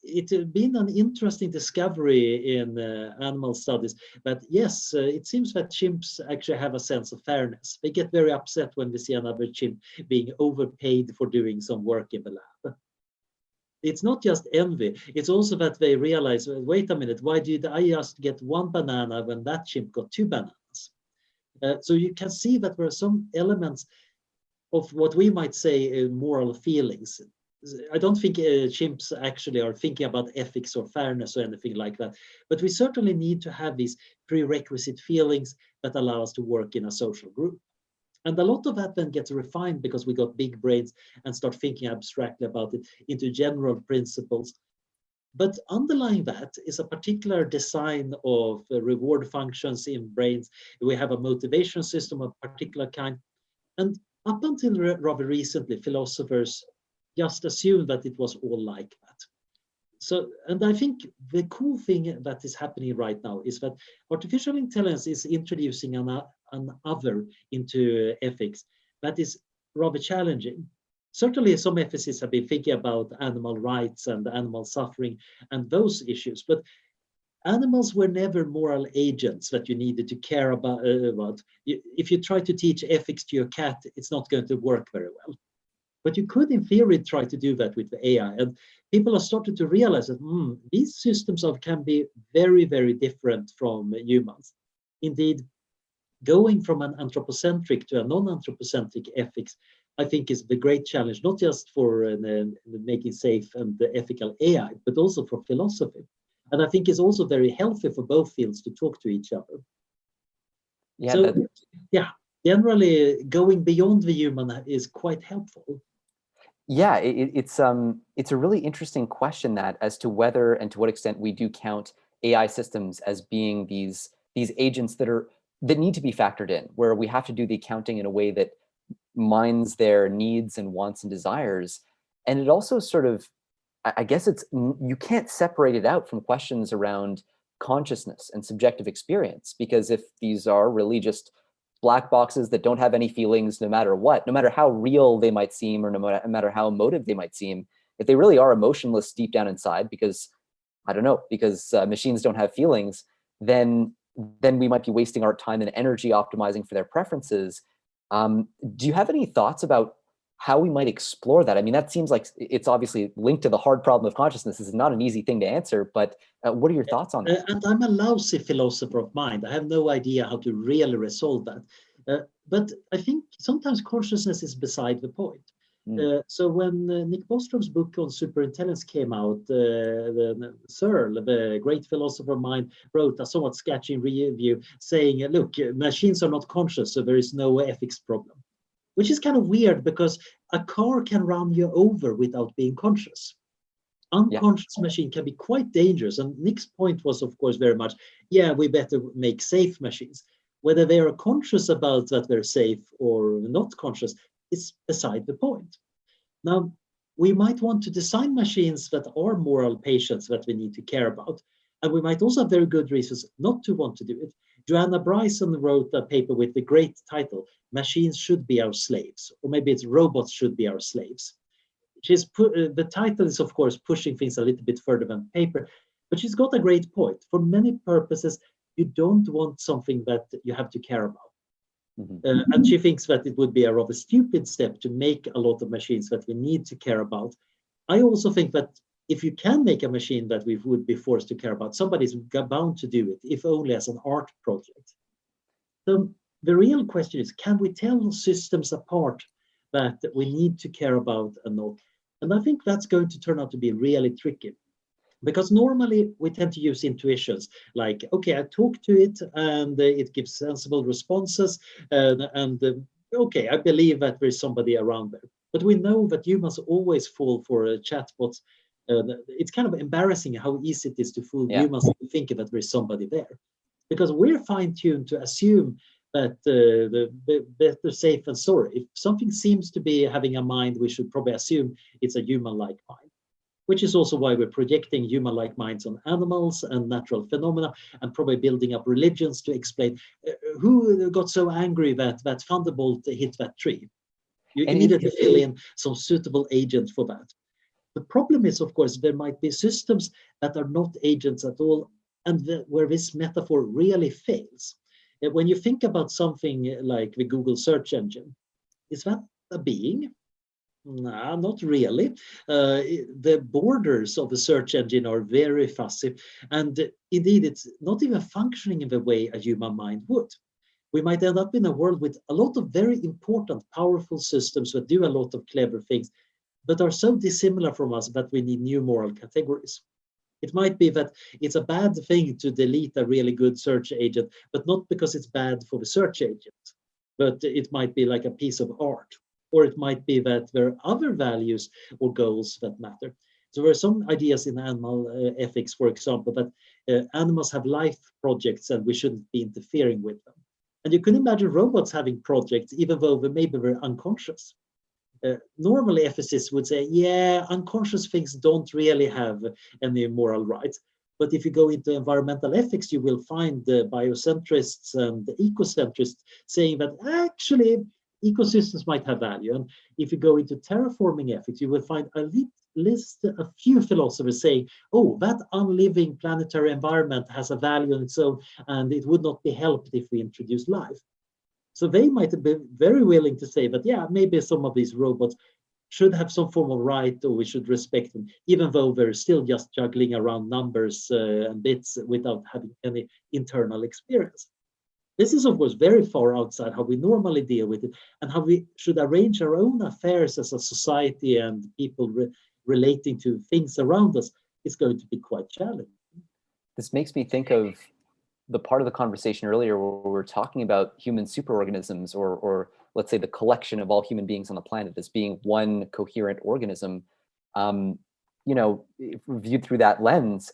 It has been an interesting discovery in animal studies that yes, it seems that chimps actually have a sense of fairness. They get very upset when they see another chimp being overpaid for doing some work in the lab. It's not just envy, it's also that they realize, wait a minute, why did I just get one banana when that chimp got two bananas? So you can see that there are some elements of what we might say moral feelings. I don't think chimps actually are thinking about ethics or fairness or anything like that, but we certainly need to have these prerequisite feelings that allow us to work in a social group. And a lot of that then gets refined because we got big brains and start thinking abstractly about it into general principles. But underlying that is a particular design of reward functions in brains. We have a motivation system of a particular kind. And up until rather recently, philosophers just assumed that it was all like that. So, and I think the cool thing that is happening right now is that artificial intelligence is introducing an other into ethics that is rather challenging. Certainly, some ethicists have been thinking about animal rights and animal suffering and those issues, but animals were never moral agents that you needed to care about. If you try to teach ethics to your cat, it's not going to work very well. But you could, in theory, try to do that with the AI. And people have started to realize that these systems can be very, very different from humans. Indeed, going from an anthropocentric to a non-anthropocentric ethics, I think is the great challenge, not just for making safe and ethical AI, but also for philosophy. And I think it's also very healthy for both fields to talk to each other. Yeah, so, generally going beyond the human is quite helpful. Yeah, it's a really interesting question that as to whether and to what extent we do count AI systems as being these agents that need to be factored in, where we have to do the accounting in a way that minds their needs and wants and desires. And it also sort of, I guess you can't separate it out from questions around consciousness and subjective experience, because if these are really just black boxes that don't have any feelings, no matter what, no matter how real they might seem, or no matter how emotive they might seem, if they really are emotionless deep down inside, because I don't know, because machines don't have feelings, then we might be wasting our time and energy optimizing for their preferences. Do you have any thoughts about how we might explore that? I mean, that seems like it's obviously linked to the hard problem of consciousness. This is not an easy thing to answer, but what are your thoughts on that? And I'm a lousy philosopher of mind. I have no idea how to really resolve that. But I think sometimes consciousness is beside the point. So when Nick Bostrom's book on superintelligence came out, Searle, the great philosopher of mind, wrote a somewhat sketchy review saying, look, machines are not conscious, so there is no ethics problem. Which is kind of weird because a car can run you over without being conscious. Unconscious machine can be quite dangerous. And Nick's point was, of course, very much, we better make safe machines. Whether they are conscious about that they're safe or not conscious is beside the point. Now, we might want to design machines that are moral patients that we need to care about. And we might also have very good reasons not to want to do it. Joanna Bryson wrote a paper with the great title, Machines Should Be Our Slaves, or maybe it's Robots Should Be Our Slaves. The title is, of course, pushing things a little bit further than paper, but she's got a great point. For many purposes, you don't want something that you have to care about. And she thinks that it would be a rather stupid step to make a lot of machines that we need to care about. I also think that if you can make a machine that we would be forced to care about, somebody's bound to do it, if only as an art project. So the real question is, can we tell systems apart that we need to care about and not? And I think that's going to turn out to be really tricky. Because normally we tend to use intuitions like, okay, I talk to it and it gives sensible responses. Okay, I believe that there's somebody around there. But we know that humans always fall for chatbots. It's kind of embarrassing how easy it is to fool humans to think that there is somebody there. Because we're fine-tuned to assume that the better safe than sorry. If something seems to be having a mind, we should probably assume it's a human-like mind, which is also why we're projecting human-like minds on animals and natural phenomena, and probably building up religions to explain who got so angry that that thunderbolt hit that tree. You immediately fill in some suitable agent for that. The problem is, of course, there might be systems that are not agents at all, and where this metaphor really fails. When you think about something like the Google search engine, is that a being? No, not really. The borders of the search engine are very fuzzy, and indeed, it's not even functioning in the way a human mind would. We might end up in a world with a lot of very important, powerful systems that do a lot of clever things, but are so dissimilar from us that we need new moral categories. It might be that it's a bad thing to delete a really good search agent, but not because it's bad for the search agent, but it might be like a piece of art. Or it might be that there are other values or goals that matter. So there are some ideas in animal ethics, for example, that animals have life projects and we shouldn't be interfering with them. And you can imagine robots having projects, even though they maybe they're unconscious. Normally, ethicists would say, yeah, unconscious things don't really have any moral rights. But if you go into environmental ethics, you will find the biocentrists and the ecocentrists saying that actually ecosystems might have value. And if you go into terraforming ethics, you will find a few philosophers saying, oh, that unliving planetary environment has a value on its own, and it would not be helped if we introduce life. So they might be very willing to say that, yeah, maybe some of these robots should have some form of right, or we should respect them, even though they're still just juggling around numbers and bits without having any internal experience. This is, of course, very far outside how we normally deal with it, and how we should arrange our own affairs as a society and people relating to things around us is going to be quite challenging. This makes me think of the part of the conversation earlier where we were talking about human superorganisms, or let's say the collection of all human beings on the planet as being one coherent organism. If viewed through that lens,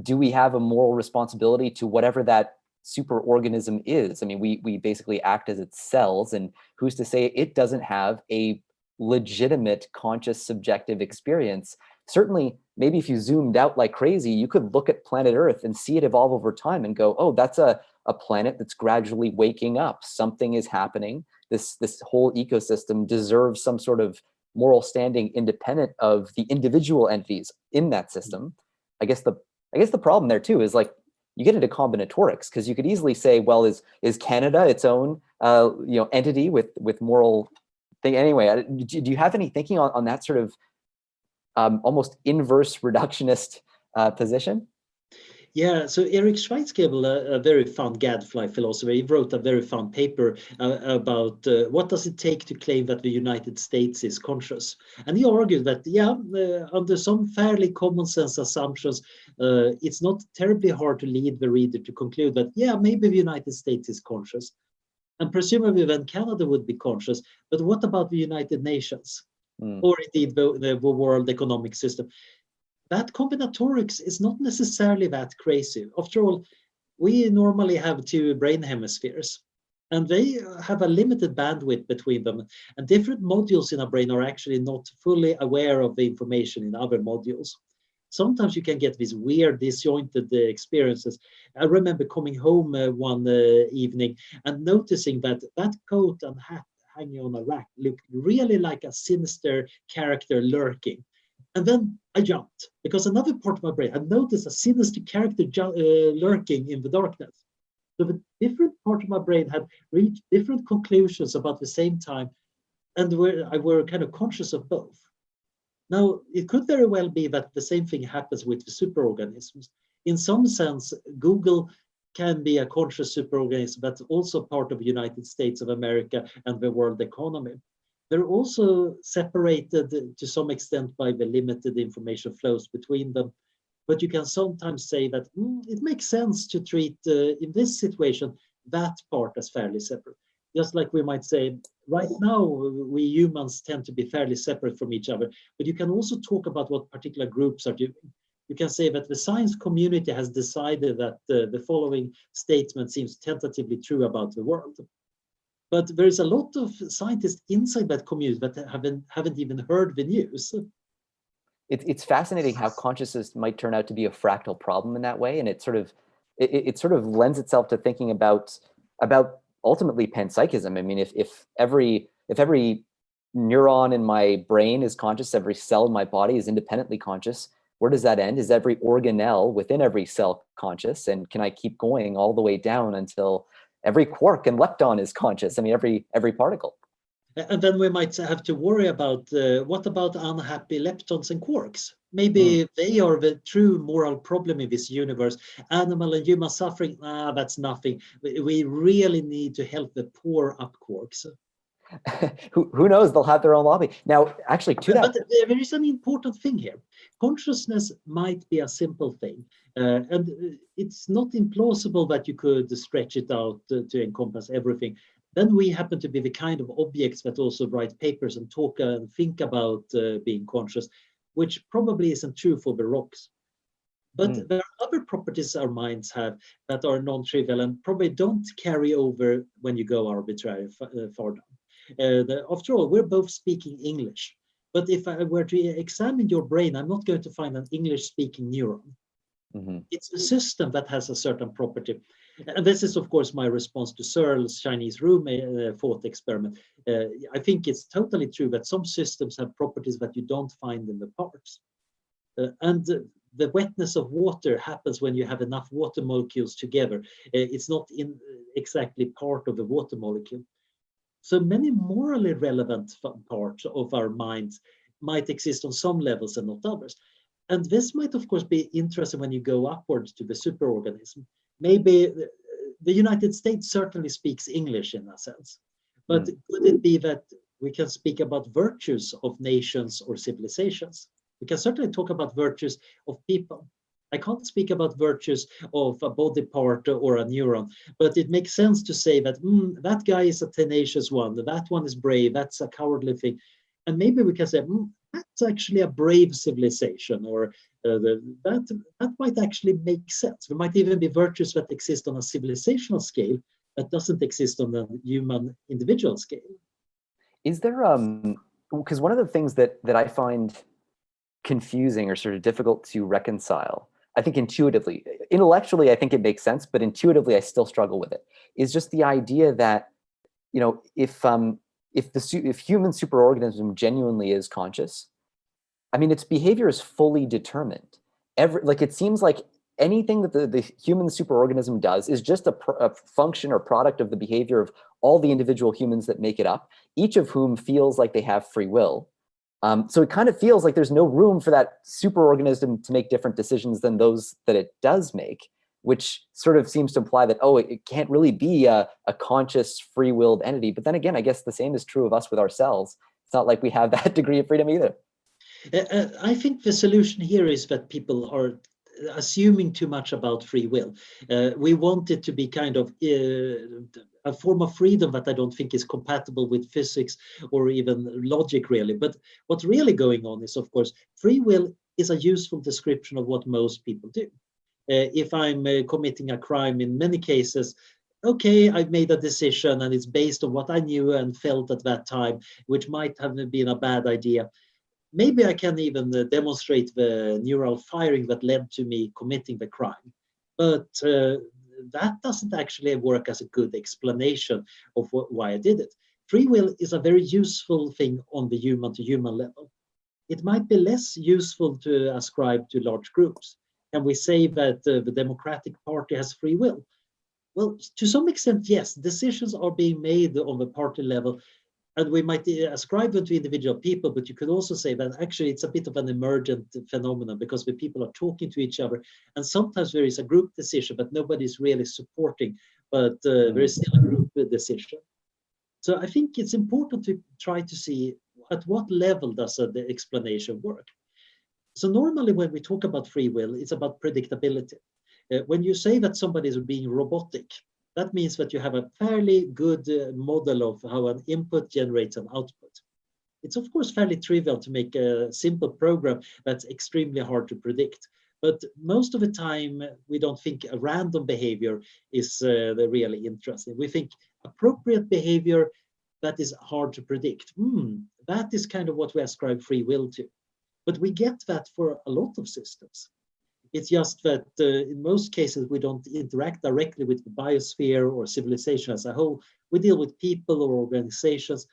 do we have a moral responsibility to whatever that superorganism is? I mean, we basically act as its cells, and who's to say it doesn't have a legitimate conscious subjective experience? Certainly, maybe if you zoomed out like crazy, you could look at planet Earth and see it evolve over time and go, oh, that's a planet that's gradually waking up. Something is happening. This whole ecosystem deserves some sort of moral standing independent of the individual entities in that system. I guess the problem there too is, like, you get into combinatorics, because you could easily say, well, is Canada its own entity with moral thing? Anyway, do you have any thinking on that sort of almost inverse reductionist position? Yeah, so Eric Schweizgebel, a very fun gadfly philosopher, he wrote a very fun paper about what does it take to claim that the United States is conscious. And he argued that, under some fairly common sense assumptions, it's not terribly hard to lead the reader to conclude that, maybe the United States is conscious. And presumably then Canada would be conscious. But what about the United Nations? Or indeed the World Economic System? That combinatorics is not necessarily that crazy. After all, we normally have two brain hemispheres, and they have a limited bandwidth between them. And different modules in our brain are actually not fully aware of the information in other modules. Sometimes you can get these weird, disjointed experiences. I remember coming home one evening and noticing that coat and hat hanging on a rack looked really like a sinister character lurking. And then I jumped, because another part of my brain had noticed a sinister character lurking in the darkness. So the different part of my brain had reached different conclusions about the same time, and I were kind of conscious of both. Now, it could very well be that the same thing happens with the superorganisms. In some sense, Google can be a conscious superorganism that's also part of the United States of America and the world economy. They're also separated to some extent by the limited information flows between them. But you can sometimes say that it makes sense to treat, in this situation, that part as fairly separate. Just like we might say, right now, we humans tend to be fairly separate from each other, but you can also talk about what particular groups are doing. You can say that the science community has decided that the following statement seems tentatively true about the world. But there is a lot of scientists inside that community that haven't even heard the news. It's fascinating how consciousness might turn out to be a fractal problem in that way, and it sort of lends itself to thinking about ultimately panpsychism. I mean, if every neuron in my brain is conscious, every cell in my body is independently conscious, where does that end? Is every organelle within every cell conscious? And can I keep going all the way down until every quark and lepton is conscious? I mean, every particle. And then we might have to worry about what about unhappy leptons and quarks? Maybe they are the true moral problem in this universe. Animal and human suffering, that's nothing. We really need to help the poor up quarks. Who knows? They'll have their own lobby. Now, actually, to that. But there is an important thing here. Consciousness might be a simple thing. And it's not implausible that you could stretch it out to encompass everything. Then we happen to be the kind of objects that also write papers and talk and think about being conscious, which probably isn't true for the rocks. But there are other properties our minds have that are non-trivial and probably don't carry over when you go arbitrarily far down. After all, we're both speaking English. But if I were to examine your brain, I'm not going to find an English-speaking neuron. It's a system that has a certain property. And this is, of course, my response to Searle's Chinese room thought experiment. I think it's totally true that some systems have properties that you don't find in the parts. And the wetness of water happens when you have enough water molecules together. It's not exactly part of the water molecule. So many morally relevant parts of our minds might exist on some levels and not others. And this might, of course, be interesting when you go upwards to the superorganism. Maybe the United States certainly speaks English in a sense. But could it be that we can speak about virtues of nations or civilizations? We can certainly talk about virtues of people. I can't speak about virtues of a body part or a neuron, but it makes sense to say that that guy is a tenacious one, that one is brave, that's a cowardly thing. And maybe we can say, that's actually a brave civilization, or that might actually make sense. There might even be virtues that exist on a civilizational scale that doesn't exist on a human individual scale. Is there, because one of the things that I find confusing or sort of difficult to reconcile, I think intuitively, intellectually, I think it makes sense, but intuitively, I still struggle with it, is just the idea that, you know, if human superorganism genuinely is conscious, I mean, its behavior is fully determined. It seems like anything that the human superorganism does is just a function or product of the behavior of all the individual humans that make it up, each of whom feels like they have free will. So it kind of feels like there's no room for that superorganism to make different decisions than those that it does make, which sort of seems to imply that, it can't really be a conscious, free-willed entity. But then again, I guess the same is true of us with ourselves. It's not like we have that degree of freedom either. I think the solution here is that people are assuming too much about free will. We want it to be kind of a form of freedom that I don't think is compatible with physics or even logic, really. But what's really going on is, of course, free will is a useful description of what most people do. If I'm committing a crime, in many cases, okay, I've made a decision and it's based on what I knew and felt at that time, which might have been a bad idea. Maybe I can even demonstrate the neural firing that led to me committing the crime. But that doesn't actually work as a good explanation of why I did it. Free will is a very useful thing on the human-to-human level. It might be less useful to ascribe to large groups. Can we say that the Democratic Party has free will? Well, to some extent, yes. Decisions are being made on the party level, and we might ascribe them to individual people, but you could also say that actually it's a bit of an emergent phenomenon because the people are talking to each other, and sometimes there is a group decision that nobody's really supporting, but there is still a group decision. So I think it's important to try to see at what level does the explanation work. So normally when we talk about free will, it's about predictability. When you say that somebody is being robotic, That means that you have a fairly good model of how an input generates an output. It's of course fairly trivial to make a simple program that's extremely hard to predict. But most of the time, we don't think a random behavior is the really interesting. We think appropriate behavior that is hard to predict. That is kind of what we ascribe free will to. But we get that for a lot of systems. It's just that in most cases, we don't interact directly with the biosphere or civilization as a whole. We deal with people or organizations,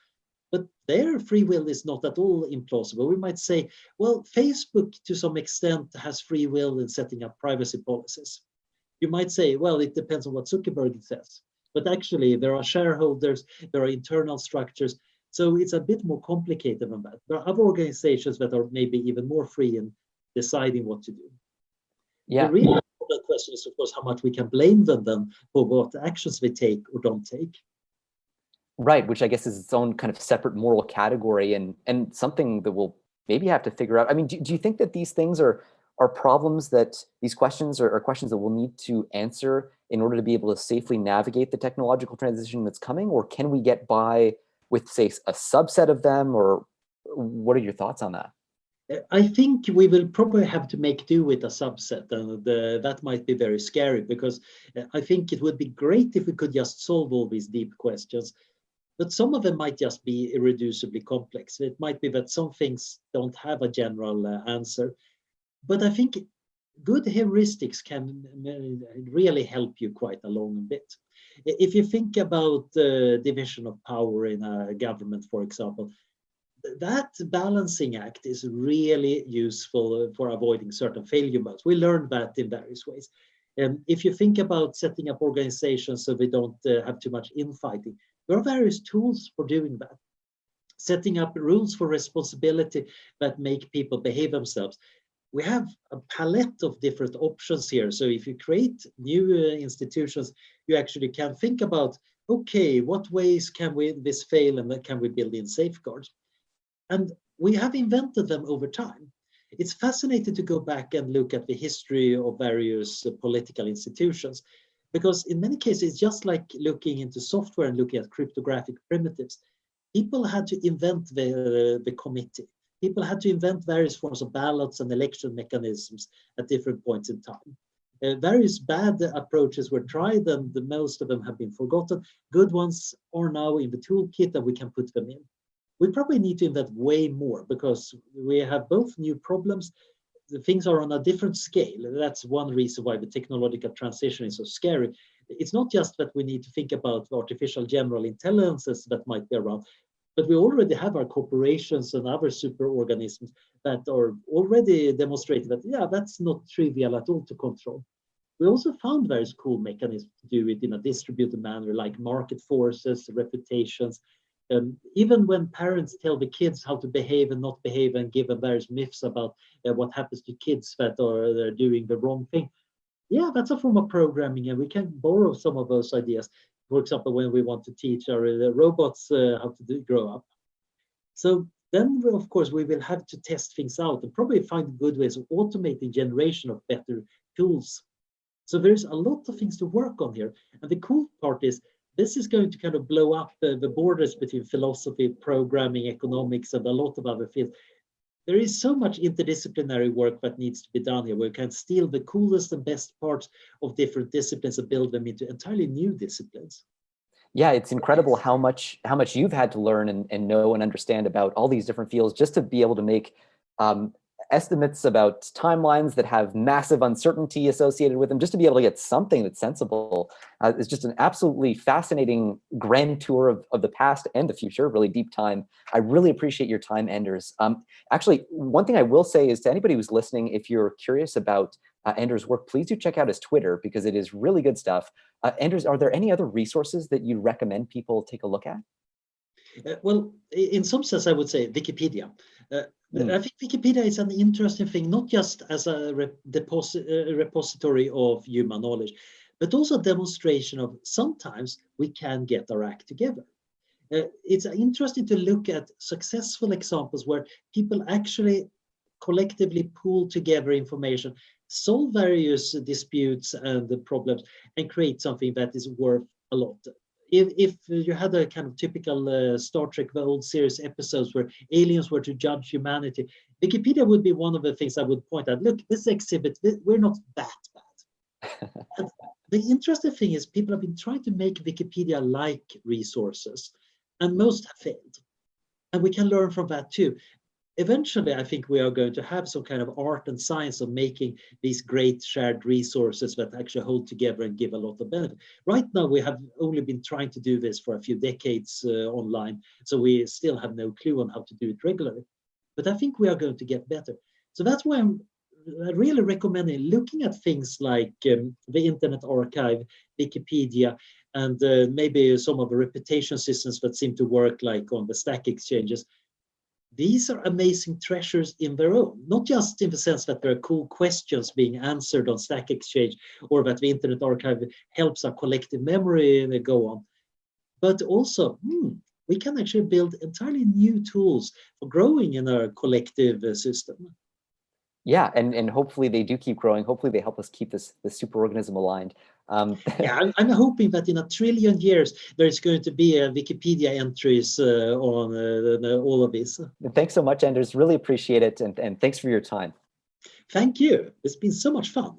but their free will is not at all implausible. We might say, well, Facebook to some extent has free will in setting up privacy policies. You might say, well, it depends on what Zuckerberg says. But actually, there are shareholders, there are internal structures. So it's a bit more complicated than that. There are other organizations that are maybe even more free in deciding what to do. Yeah. The really important question is, of course, how much we can blame them then for what actions they take or don't take. Right, which I guess is its own kind of separate moral category and something that we'll maybe have to figure out. I mean, do you think that these things are problems that these questions are questions that we'll need to answer in order to be able to safely navigate the technological transition that's coming? Or can we get by with, say, a subset of them? Or what are your thoughts on that? I think we will probably have to make do with a subset, and that might be very scary, because I think it would be great if we could just solve all these deep questions. But some of them might just be irreducibly complex. It might be that some things don't have a general answer. But I think good heuristics can really help you quite a long bit. If you think about the division of power in a government, for example, that balancing act is really useful for avoiding certain failure modes. We learned that in various ways. If you think about setting up organizations so they don't have too much infighting, there are various tools for doing that. Setting up rules for responsibility that make people behave themselves. We have a palette of different options here. So if you create new institutions, you actually can think about, okay, what ways can this fail, and then can we build in safeguards? And we have invented them over time. It's fascinating to go back and look at the history of various political institutions, because in many cases, it's just like looking into software and looking at cryptographic primitives. People had to invent the committee. People had to invent various forms of ballots and election mechanisms at different points in time. Various bad approaches were tried, and most of them have been forgotten. Good ones are now in the toolkit, and we can put them in. We probably need to invent way more, because we have both new problems. The things are on a different scale. That's one reason why the technological transition is so scary. It's not just that we need to think about artificial general intelligences that might be around, but we already have our corporations and other superorganisms that are already demonstrating that, yeah, that's not trivial at all to control. We also found various cool mechanisms to do it in a distributed manner, like market forces, reputations. Even when parents tell the kids how to behave and not behave, and give them various myths about what happens to kids that are doing the wrong thing. Yeah, that's a form of programming, and we can borrow some of those ideas. For example, when we want to teach our robots how to grow up. So then, of course, we will have to test things out and probably find good ways of automating generation of better tools. So there's a lot of things to work on here. And the cool part is, this is going to kind of blow up the borders between philosophy, programming, economics, and a lot of other fields. There is so much interdisciplinary work that needs to be done here. We can steal the coolest and best parts of different disciplines and build them into entirely new disciplines. Yeah, it's incredible how much you've had to learn and know and understand about all these different fields just to be able to make estimates about timelines that have massive uncertainty associated with them, just to be able to get something that's sensible. It's just an absolutely fascinating grand tour of the past and the future, really deep time. I really appreciate your time, Anders. Actually, one thing I will say is to anybody who's listening, if you're curious about Anders' work, please do check out his Twitter, because it is really good stuff. Anders, are there any other resources that you recommend people take a look at? Well, in some sense, I would say Wikipedia. I think Wikipedia is an interesting thing, not just as a repository of human knowledge, but also a demonstration of sometimes we can get our act together. It's interesting to look at successful examples where people actually collectively pool together information solve various disputes and the problems, and create something that is worth a lot. If you had a kind of typical Star Trek, the old series episodes where aliens were to judge humanity, Wikipedia would be one of the things I would point out. Look, this exhibit, we're not that bad. And the interesting thing is people have been trying to make Wikipedia-like resources, and most have failed. And we can learn from that too. Eventually, I think we are going to have some kind of art and science of making these great shared resources that actually hold together and give a lot of benefit. Right now, we have only been trying to do this for a few decades online, so we still have no clue on how to do it regularly. But I think we are going to get better. So that's why I'm really recommending looking at things like the Internet Archive, Wikipedia, and maybe some of the reputation systems that seem to work like on the Stack exchanges. These are amazing treasures in their own, not just in the sense that there are cool questions being answered on Stack Exchange or that the Internet Archive helps our collective memory and go on, but also we can actually build entirely new tools for growing in our collective system. Yeah, and hopefully they do keep growing. Hopefully they help us keep this superorganism aligned. Yeah, I'm hoping that in 1 trillion years there's going to be a Wikipedia entries on all of this. Thanks so much, Anders. Really appreciate it, and thanks for your time. Thank you. It's been so much fun.